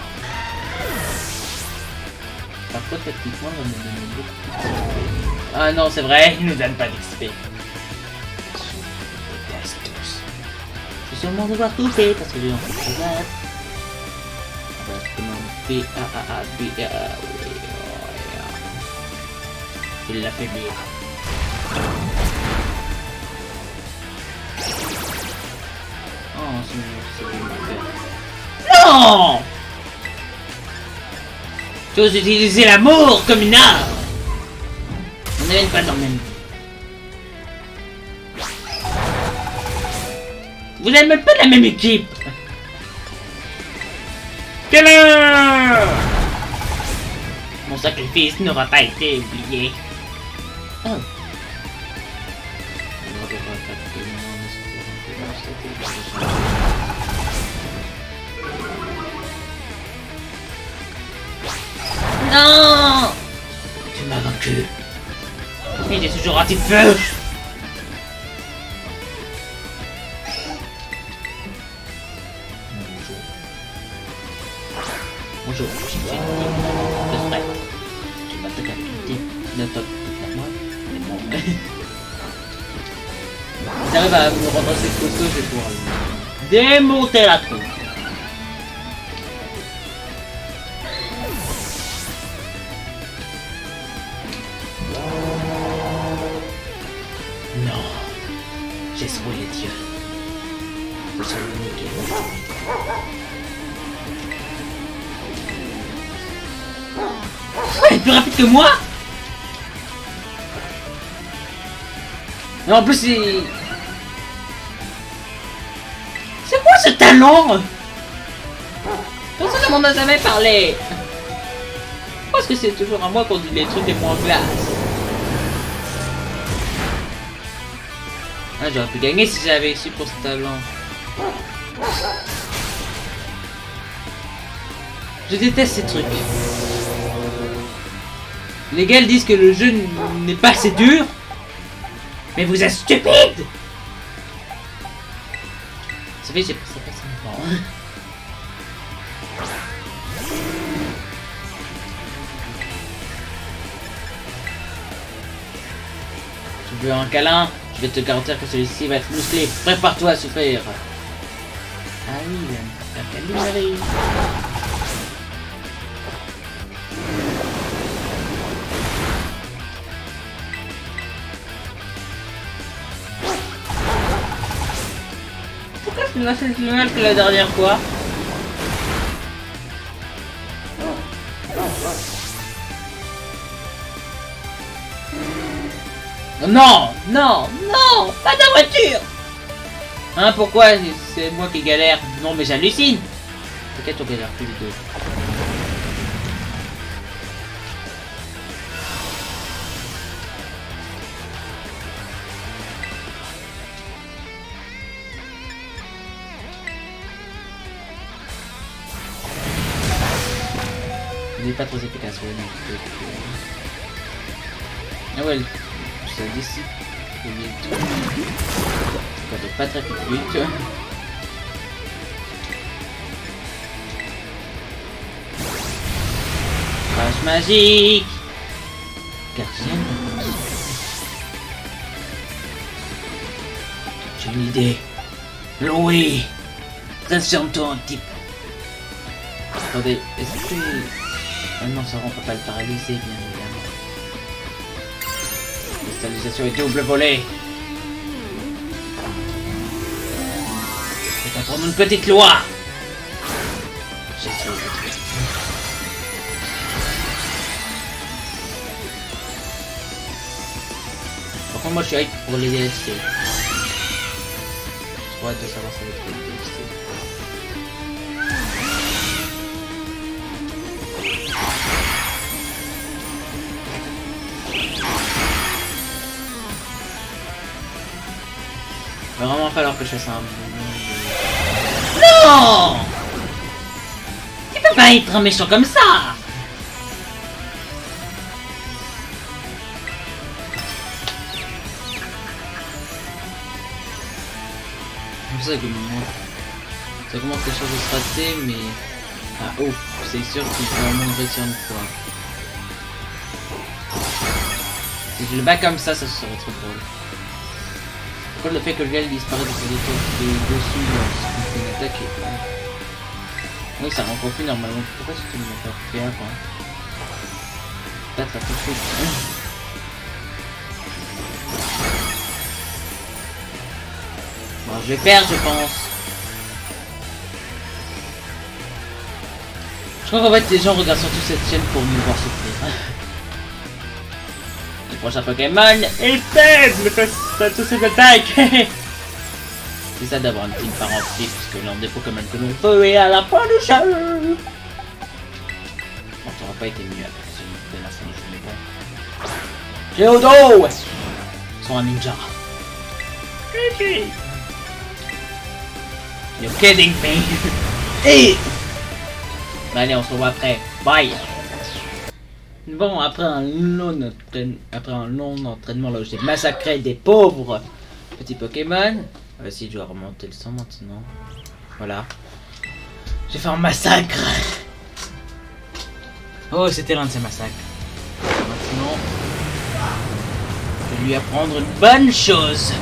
Par contre, techniquement, on nous donne beaucoup. Ah non, c'est vrai, il nous donne pas d'XP. Je déteste tous. Je vais sûrement devoir tout faire parce que j'ai envie de se battre. On va commander B-A-A-A-B-A. Je vais l'affaiblir. Oh, c'est bien. Non! Tu oses utiliser l'amour comme une arme! On n'est même pas dans le même. Vous n'êtes même pas de la même équipe! Câlin. Mon sacrifice n'aura pas été oublié. Oh. Non! Tu m'as vaincu. Il est toujours un petit peu. Bonjour, je suis le frère. Tu m'attaques avec une type, ne toque pas moi. C'est bon. Si t'arrives à me rendre assez costaud, je vais pouvoir démonter la troupe. Non, j'ai sauvé les dieux. Je suis l'unique et elle est plus rapide que moi. Et en plus, c'est quoi ce talent? Personne ne m'en a jamais parlé. Parce que c'est toujours à moi qu'on dit les trucs les moins glaces. Ah, j'aurais pu gagner si j'avais su pour ce talent. Je déteste ces trucs. Les gars disent que le jeu n'est pas assez dur. Mais vous êtes stupide. Ça fait j'ai passé pas 5 ans. Tu veux un câlin? Je vais te garantir que celui-ci va être musclé. Prépare-toi à souffrir. Ah oui, il a un câlin. Pourquoi je me lâche plus mal que la dernière fois? Non, non, non, pas ta voiture. Hein, pourquoi c'est moi qui galère? Non, mais j'hallucine. T'inquiète, on galère plus les deux. Il n'est pas trop efficace, ouais, non. Ah ouais, ça dissipe. Ça doit pas très vite. Crash magique. Gardienne. J'ai une idée. Louis, transforme-toi en type. Attendez, est-ce que... Ah non, ça on peut pas le paralyser, bien évidemment. Cristallisation est double volée. C'est pour une petite loi. J'ai essayé de le tuer. Par contre, moi je suis hype pour les DLC. J'ai trop hâte de savoir ça va être les DLC. Il va vraiment falloir que je fasse un... Non! Tu peux pas être un méchant comme ça! Comme ça, ça commence quelque chose de se rater, mais... Ah oh, c'est sûr qu'il faut vraiment réussir une fois. Si je le bats comme ça serait trop drôle. Par contre, le fait que le gars disparaît de ses dessus lorsqu'on fait une attaque est... Oui, ça rend confus normalement. Pourquoi est-ce que tu ne m'as pas fait quoi? Peut-être à tout de suite. Bon, je vais perdre, je pense. Je crois qu'en fait, les gens regardent surtout cette chaîne pour me voir souffrir. Le prochain Pokémon est faible face à cette attaque. C'est ça d'avoir une team par entier, puisque l'un des Pokémon que l'on peut est à la fin du jeu. Bon, ça aurait pas été mieux avec de la fin du jeu, mais bon. Géodo! Ils sont un ninja. You're kidding me. Hey. Allez, on se revoit après. Bye. Bon, après un long entraînement, là où j'ai massacré des pauvres petits Pokémon. Si je dois remonter le sang maintenant. Voilà. J'ai fait un massacre. Oh, c'était l'un de ces massacres. Maintenant, je vais lui apprendre une bonne chose.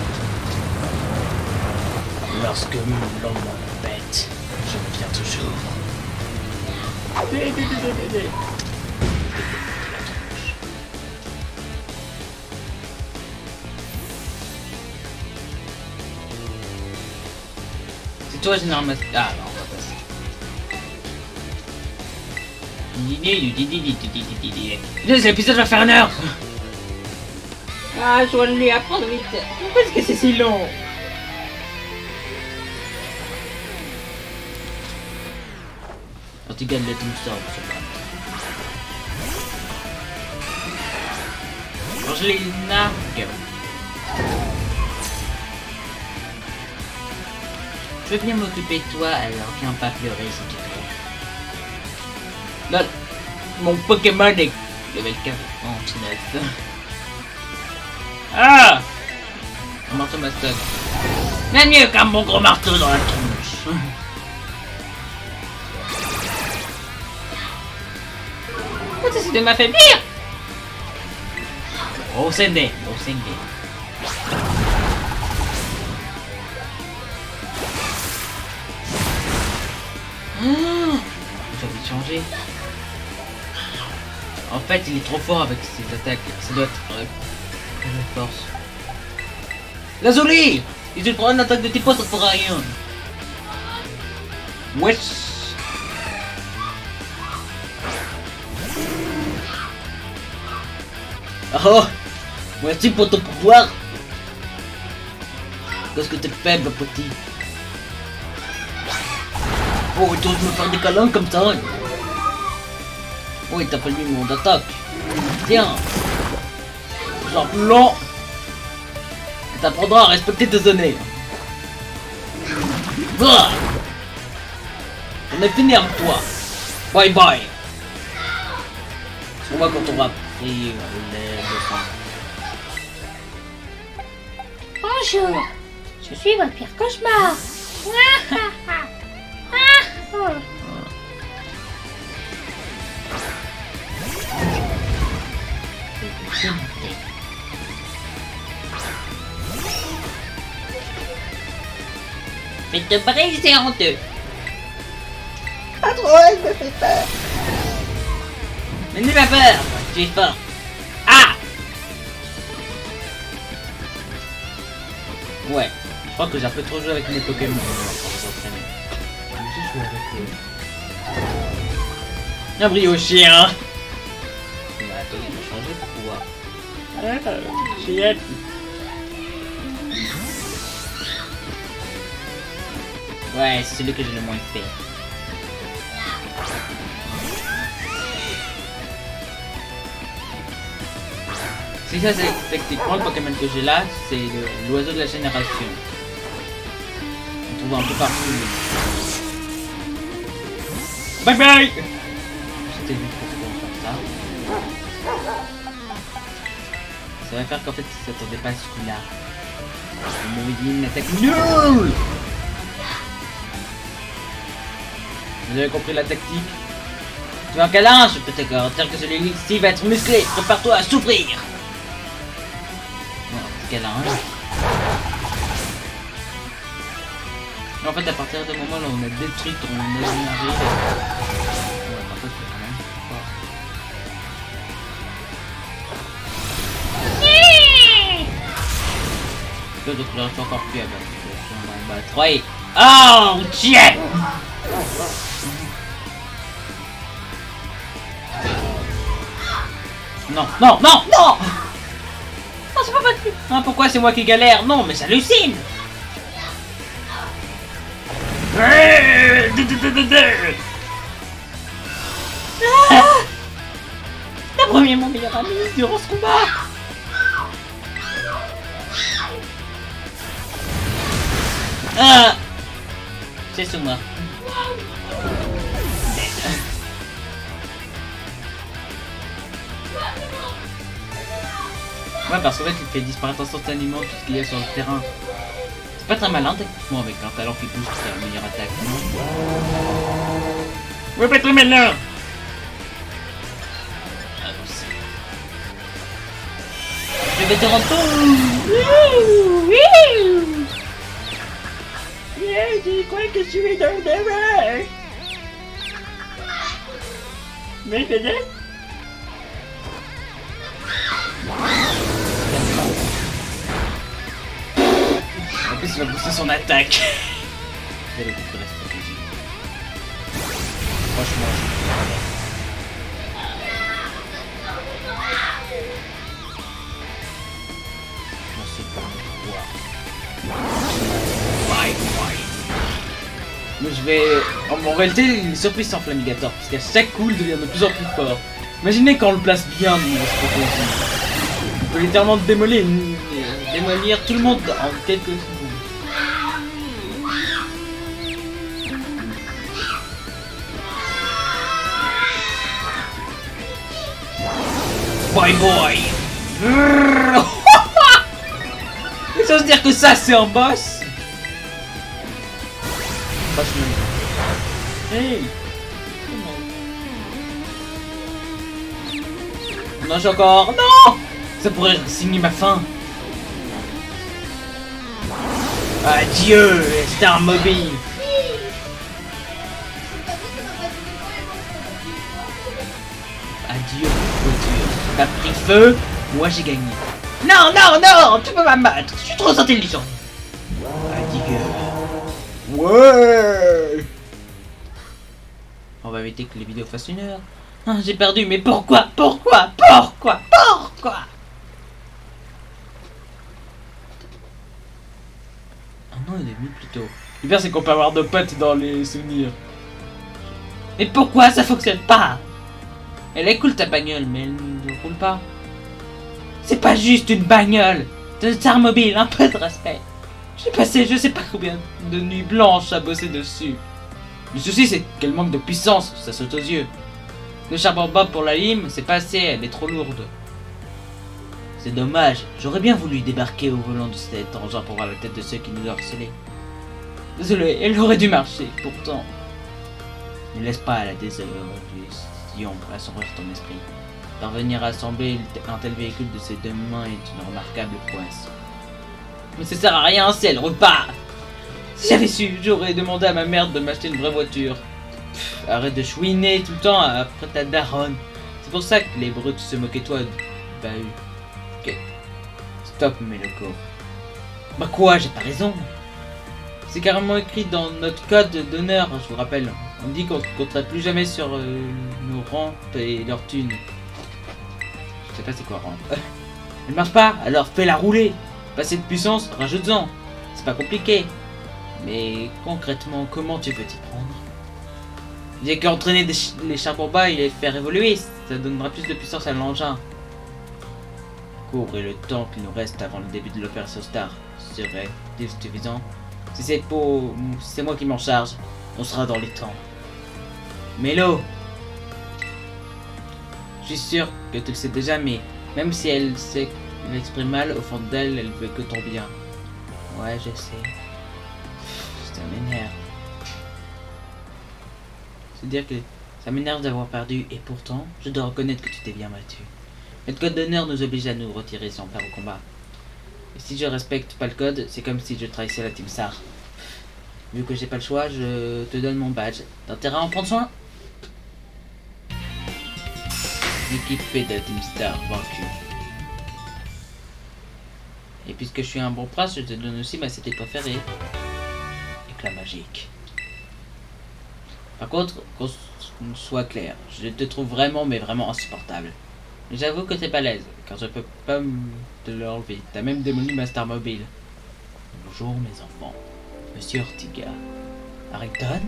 Lorsque l'homme m'embête, je reviens toujours. C'est toi, Général Master. Ah non, on va passer. L'épisode va faire 1 heure. Ah, je dois lui apprendre vite. Pourquoi est-ce que c'est si long? Quand tu gagnes le tout ça, Angelina, go. Je veux venir m'occuper de toi, alors viens pas pleurer si tu veux. Là, mon Pokémon est level 49. Ah! Un marteau mastoc. Même mieux qu'un bon gros marteau dans la tronche. Pourquoi tu essaies de m'affaiblir? Oh, Sendé, oh, Sendé. J'ai envie de changer. En fait, il est trop fort avec ses attaques. Ça doit être de force. Lazuli! Il te prend une attaque de type ça te fera rien. Wesh! Oh! Voici pour ton pouvoir. Qu'est-ce que t'es faible, petit? Oh, tu oses me faire des câlins comme ça? Oui, t'as fallu mon attaque. Tiens. Genre long. T'apprendras à respecter tes aînés. Ah, on est fini avec toi. Bye bye. On va quand on va prier les leçons. Bonjour, je suis votre pire cauchemar. Faites pareil, c'est honteux. Pas trop, elle me fait peur. Mais n'aie pas peur, tu es fort. Ah! Ouais, je crois que j'ai un peu trop joué avec mes Pokémon. J'ai joué avec eux. Un brioché, hein! Mais attends, il va changer de pouvoir. J'ai hâte. Ouais, c'est celui que j'ai le moins fait. Si ça, c'est effectivement le Pokémon que j'ai là, c'est l'oiseau de la génération. On trouve un peu partout. Bye bye! C'était juste pour faire ça. Ça va faire qu'en fait, il s'attendait pas à ce coup-là. Il m'avait dit une attaque nulle! Vous avez compris la tactique? Tu veux un câlin? Je peux te garantir que celui-ci va être musclé. Prépare-toi à souffrir! Non, câlin. En fait, à partir du moment où on a détruit ton énergie... Ouais, par contre, c'est vraiment fort. Je peux te encore plus à battre. Ouais. Oh, tiens! Non, non, non, non! Non, c'est pas possible. Ah, pourquoi c'est moi qui galère? Non, mais ça hallucine! T'as premier mon meilleur ami durant ce combat. Ah! C'est sous moi. Ouais, parce qu'en fait, il fait disparaître instantanément tout ce qu'il y a sur le terrain. C'est pas très malin, techniquement, avec un talent qui pousse, c'est la meilleure attaque. Ouais, pas très malin! Ah, je vais te rendre Je crois que je suis dans l'erreur. Mais peut-être. En plus, il va booster son attaque. Vous allez comprendre la stratégie. Franchement, c'est pas moi, je vais... En réalité, il est surpuissant Flamigator, parce qu'à chaque coup, il devient de plus en plus fort. Imaginez quand on le place bien, on peut littéralement démolir tout le monde en quelques secondes. Bye boy! Ça veut dire que ça, c'est un boss? Hey! On nage encore! Non! Ça pourrait signer ma fin! Adieu, Star Mobile! Adieu, voiture. T'as pris feu, moi j'ai gagné. Non, non, non! Tu peux m'abattre! Je suis trop intelligent! Adieu! Ouais! On va éviter que les vidéos fassent 1 heure. Ah, j'ai perdu, mais pourquoi? Pourquoi? Pourquoi? Pourquoi? et demi plus tôt. Le pire, c'est qu'on peut avoir de potes dans les souvenirs. Mais pourquoi ça fonctionne pas? Elle est cool ta bagnole, mais elle ne roule pas. C'est pas juste une bagnole. C'est une star mobile, un peu de respect. J'ai passé je sais pas combien de nuits blanches à bosser dessus. Le souci, c'est qu'elle manque de puissance, ça saute aux yeux. Le charbon bob pour la lime, c'est pas assez, elle est trop lourde. C'est dommage, j'aurais bien voulu débarquer au volant de cet engin pour voir la tête de ceux qui nous ont harcelés. Désolé, elle aurait dû marcher, pourtant. Ne laisse pas la désillusion assombrir ton esprit. Parvenir à assembler un tel véhicule de ses deux mains est une remarquable prouesse. Mais ça sert à rien si elle roule pas. Si j'avais su, j'aurais demandé à ma mère de m'acheter une vraie voiture. Pff, arrête de chouiner tout le temps après ta daronne. C'est pour ça que les brutes se moquaient de toi, bahut. Ok. Stop, mes locaux. Bah quoi, j'ai pas raison. C'est carrément écrit dans notre code d'honneur, je vous rappelle. On dit qu'on ne comptera plus jamais sur nos rampes et leurs thunes. Je sais pas c'est quoi rampe. Elle marche pas, alors fais-la rouler. Passer de puissance, rajoute-en. C'est pas compliqué. Mais concrètement, comment tu veux t'y prendre? Il y a qu'entraîner les charbons bas et les faire évoluer. Ça donnera plus de puissance à l'engin. Cours et le temps qu'il nous reste avant le début de l'opération Star serait-il suffisant? Si c'est moi qui m'en charge, on sera dans les temps. Mélo! Je suis sûr que tu le sais déjà, mais même si elle sait qu'elle exprime mal, au fond d'elle, elle veut que ton bien. Ouais, je sais. Ça m'énerve. C'est-à-dire que ça m'énerve d'avoir perdu, et pourtant, je dois reconnaître que tu t'es bien battu. Notre code d'honneur nous oblige à nous retirer sans faire au combat. Et si je respecte pas le code, c'est comme si je trahissais la Team Star. Vu que j'ai pas le choix, je te donne mon badge. T'as intérêt à en prendre soin? Équipé de la Team Star vaincue. Et puisque je suis un bon prince, je te donne aussi ma cité préférée. Éclat magique. Par contre, qu'on soit clair, je te trouve vraiment, mais vraiment insupportable. J'avoue que t'es balèze, car je peux pas te l'enlever. T'as même démoli ma star mobile. Bonjour mes enfants. Monsieur Ortiga. Harrington?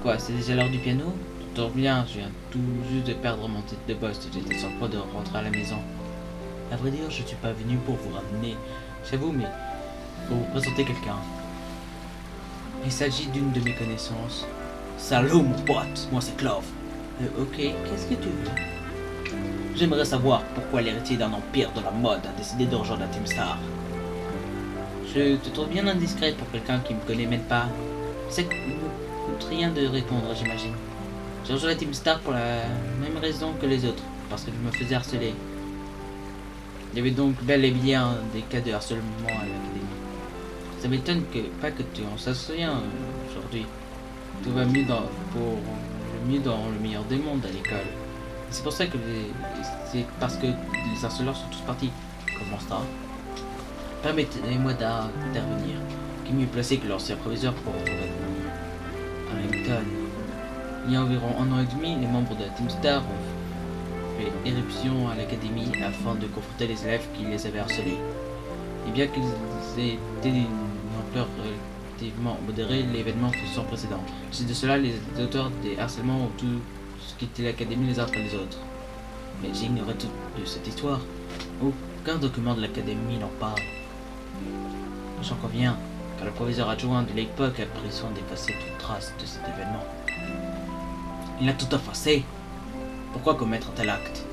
Quoi, c'est déjà l'heure du piano? Tu dors bien, je viens tout juste de perdre mon titre de boss. J'étais sur le point de rentrer à la maison. À vrai dire, je suis pas venu pour vous ramener chez vous, mais pour vous présenter quelqu'un. Il s'agit d'une de mes connaissances. Salaud mon pote, moi c'est Clove. Ok, qu'est-ce que tu veux? J'aimerais savoir pourquoi l'héritier d'un empire de la mode a décidé de rejoindre la Team Star. Je te trouve bien indiscrète pour quelqu'un qui me connaît même pas. C'est que ne coûte rien de répondre, j'imagine. J'ai rejoint la Team Star pour la même raison que les autres, parce que je me faisais harceler. Il y avait donc bel et bien des cas de harcèlement à l'académie. Ça m'étonne pas que tu en souviens aujourd'hui. Tout va mieux dans le meilleur des mondes à l'école. C'est pour ça que c'est parce que les harceleurs sont tous partis. Comment ça? Permettez-moi d'intervenir. Qui est mieux placé que l'ancien proviseur pour Harrington? Il y a environ 1 an et demi, les membres de la Team Star ont fait éruption à l'académie afin de confronter les élèves qui les avaient harcelés. Et bien qu'ils aient été d'une ampleur relativement modérée, l'événement fut sans précédent. C'est de cela, les auteurs des harcèlements ont tous quitté l'académie les uns après les autres. Mais j'ignorais tout de cette histoire. Aucun document de l'académie n'en parle. J'en conviens, car le proviseur adjoint de l'époque a pris soin d'effacer toute trace de cet événement. Il a tout effacé. Pourquoi commettre un tel acte?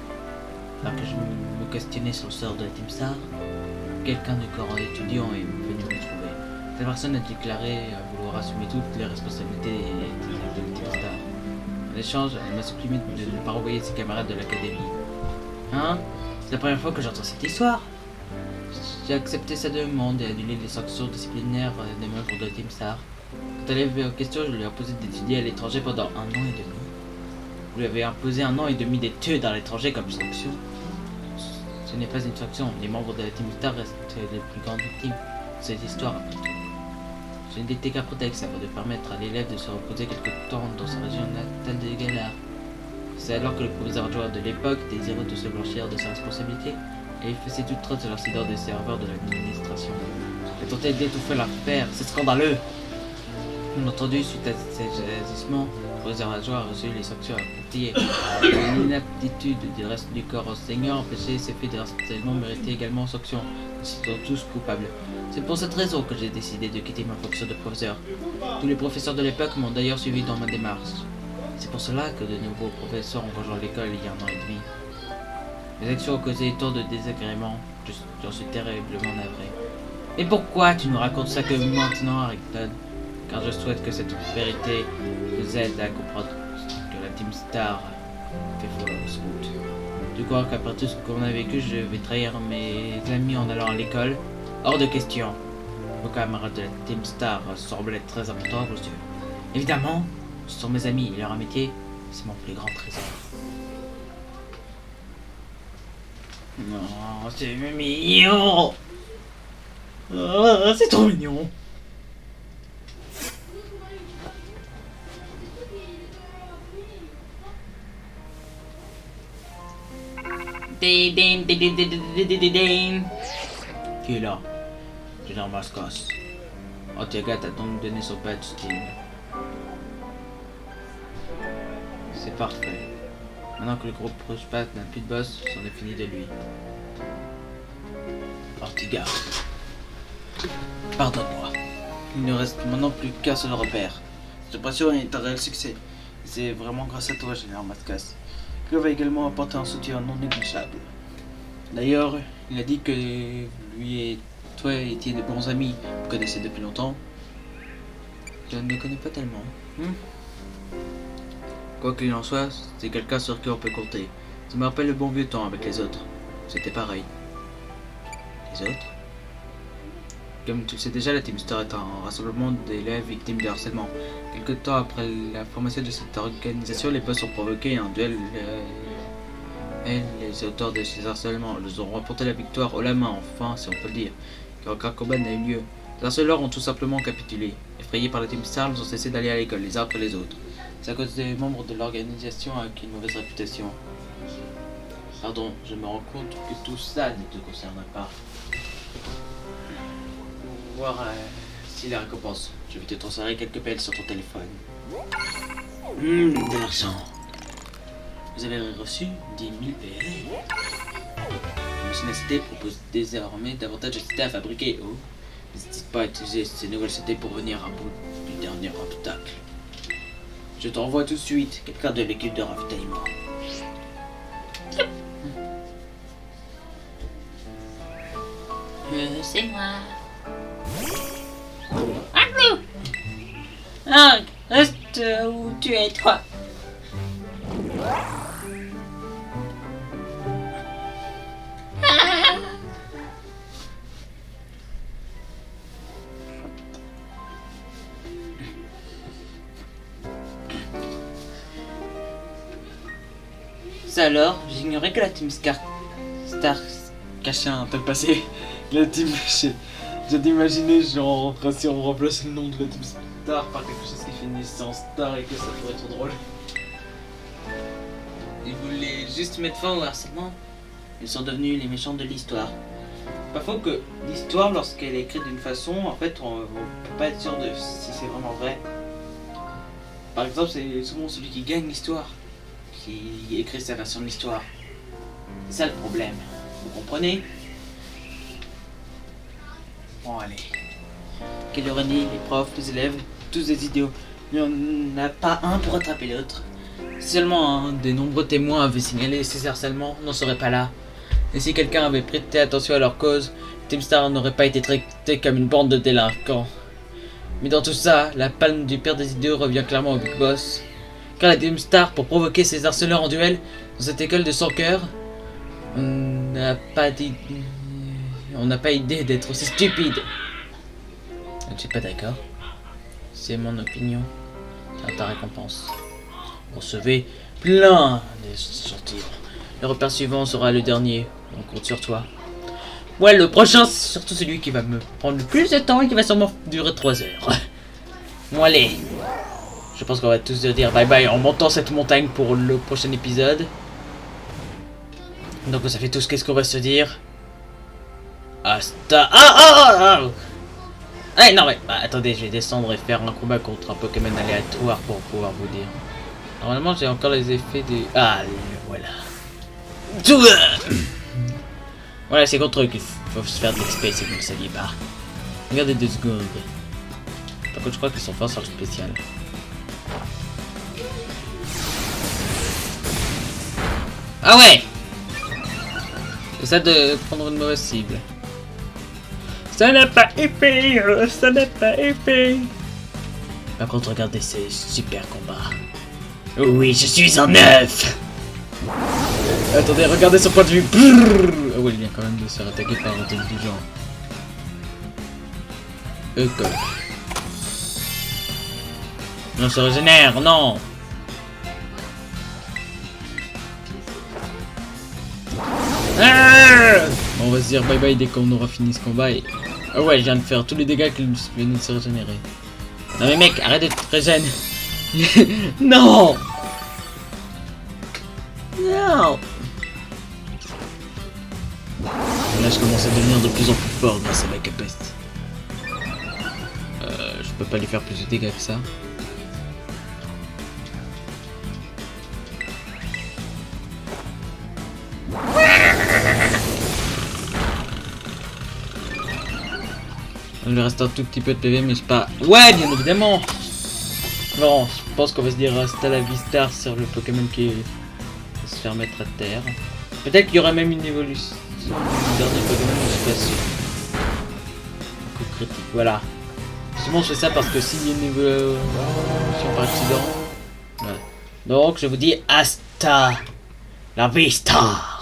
Alors que je me questionnais sur le sort de la Team Star, quelqu'un du corps étudiant est venu me trouver. Cette personne a déclaré vouloir assumer toutes les responsabilités de la Team Star. En échange, elle m'a supplié de ne pas renvoyer ses camarades de l'académie. Hein? C'est la première fois que j'entends cette histoire. J'ai accepté sa demande et annulé les sanctions disciplinaires des membres de la Team Star. Quand elle est venue en question, je lui ai imposé d'étudier à l'étranger pendant 1 an et demi. Vous lui avez imposé 1 an et demi d'études à l'étranger comme sanction. Ce n'est pas une sanction, les membres de la Team Star restent les plus grandes victimes de cette histoire après tout. Ce n'était qu'un prétexte afin de permettre à l'élève de se reposer quelque temps dans sa région natale de Galar. C'est alors que le proviseur adjoint de l'époque, désireux de se blanchir de sa responsabilité, a effacé toute trace de l'incident des serveurs de l'administration. et tenter d'étouffer leur père. C'est scandaleux. Bien entendu, suite à ces agissements, le professeur Adjoint a reçu les sanctions appropriées. L'inaptitude du reste du corps enseignant empêchait ces faits de harcèlement méritaient également sanctions. Ils sont tous coupables. C'est pour cette raison que j'ai décidé de quitter ma fonction de professeur. Tous les professeurs de l'époque m'ont d'ailleurs suivi dans ma démarche. C'est pour cela que de nouveaux professeurs ont rejoint l'école il y a 1 an et demi. Mes actions ont causé tant de désagréments, j'en suis terriblement navré. Mais pourquoi tu nous racontes ça que maintenant, Harrington? Car je souhaite que cette vérité vous aide à comprendre que la Team Star fait fausse route. Tu crois qu'après tout ce qu'on a vécu, je vais trahir mes amis en allant à l'école? Hors de question. Vos camarades de la Team Star semblent être très importants à vos yeux. Évidemment, ce sont mes amis et leur amitié, c'est mon plus grand trésor. Non, c'est mignon. Oh, c'est trop mignon. Qui est là? Général Mascos. Ortega t'a donc donné son badge Steam. C'est parfait. Maintenant que le groupe Pushpack n'a plus de boss, c'en est fini de lui. Ortega. Pardonne-moi. Il ne reste maintenant plus qu'un seul repère. Cette opération est un réel succès. C'est vraiment grâce à toi, Général Mascos. Cleo va également apporter un soutien non négligeable. D'ailleurs, il a dit que lui et toi étiez de bons amis. Vous connaissez depuis longtemps? Je ne le connais pas tellement. Quoi qu'il en soit, c'est quelqu'un sur qui on peut compter. Ça me rappelle le bon vieux temps avec les autres. C'était pareil. Les autres? Comme tu le sais déjà, la Team Star est un rassemblement d'élèves victimes de harcèlement. Quelque temps après la formation de cette organisation, les boss ont provoqué un duel. Les auteurs de ces harcèlements les ont remporté la victoire haut la main, enfin, si on peut le dire, car aucun combat n'a eu lieu. Les harceleurs ont tout simplement capitulé. Effrayés par la Team Star, ils ont cessé d'aller à l'école les uns après les autres. C'est à cause des membres de l'organisation avec une mauvaise réputation. Pardon, je me rends compte que tout ça ne te concerne pas. Voir si la récompense. Je vais te transférer quelques pelles sur ton téléphone. De l'argent. Vous avez reçu 10 000 PL. La machine à CD propose désormais davantage de CD à fabriquer. Oh, n'hésite pas à utiliser ces nouvelles CD pour venir à bout du dernier obstacle. Je t'envoie tout de suite quelqu'un de l'équipe de ravitaillement. C'est moi. Allô? Ah, reste où tu es, toi. Ça alors, j'ignorais que la Team Star cachait un tel passé. La Team... J'ai d'imaginer genre si on remplace le nom de la Team Star par quelque chose qui finisse en Star et que ça pourrait être drôle. Ils voulaient juste mettre fin au harcèlement. Ils sont devenus les méchants de l'histoire. Pas faux que l'histoire, lorsqu'elle est écrite d'une façon, en fait on peut pas être sûr de si c'est vraiment vrai. Par exemple, c'est souvent celui qui gagne l'histoire qui écrit sa version de l'histoire. C'est ça le problème. Vous comprenez? Bon, allez. Kelorani, les profs, les élèves, tous des idiots. Il n'y en a pas un pour attraper l'autre. Si seulement un des nombreux témoins avait signalé ces harcèlements, on n'en serait pas là. Et si quelqu'un avait prêté attention à leur cause, Team Star n'aurait pas été traité comme une bande de délinquants. Mais dans tout ça, la palme du père des idiots revient clairement au Big Boss. Car la Team Star, pour provoquer ces harceleurs en duel, dans cette école de son cœur, on n'a pas idée d'être aussi stupide. Je ne suis pas d'accord. C'est mon opinion. C'est ta récompense. Recevez plein de sorties. Le repère suivant sera le dernier. On compte sur toi. Ouais, le prochain, c'est surtout celui qui va me prendre le plus de temps et qui va sûrement durer 3 heures. Bon, allez. Je pense qu'on va tous se dire bye bye en montant cette montagne pour le prochain épisode. Donc, vous savez tous qu'est-ce qu'on va se dire. Hasta... Eh non mais bah, attendez, je vais descendre et faire un combat contre un Pokémon aléatoire pour pouvoir vous dire. Normalement j'ai encore les effets des... Ah voilà. Voilà, c'est contre eux qu'il faut se faire de l'XP si vous ne le saviez pas. Regardez 2 secondes. Par contre je crois qu'ils sont forts sur le spécial. Ah ouais. C'est ça de prendre une mauvaise cible. Ça n'a pas effet, ça n'a pas effet. Par contre, regardez ces super combats. Oui, je suis en neuf. Attendez, regardez son point de vue. Ah ouais, il vient quand même de se faire attaquer par un truc du genre. Quoi. Non, ça régénère, non. Ah, on va se dire bye bye dès qu'on aura fini ce combat et... Ah ouais, je viens de faire tous les dégâts qu'il venait de se régénérer. Non mais mec, arrête de te régénérer. Non. Non. Là je commence à devenir de plus en plus fort grâce à ma capacité. Je peux pas lui faire plus de dégâts que ça. Il me reste un tout petit peu de PV, mais c'est pas... Ouais, bien évidemment. Bon, je pense qu'on va se dire hasta la vista sur le Pokémon qui va se faire mettre à terre. Peut-être qu'il y aura même une évolution du dernier Pokémon, je suis pas sûr. Coup critique, voilà. Souvent je fais ça parce que s'il y a une évolution par accident... Ouais. Donc je vous dis hasta la vista.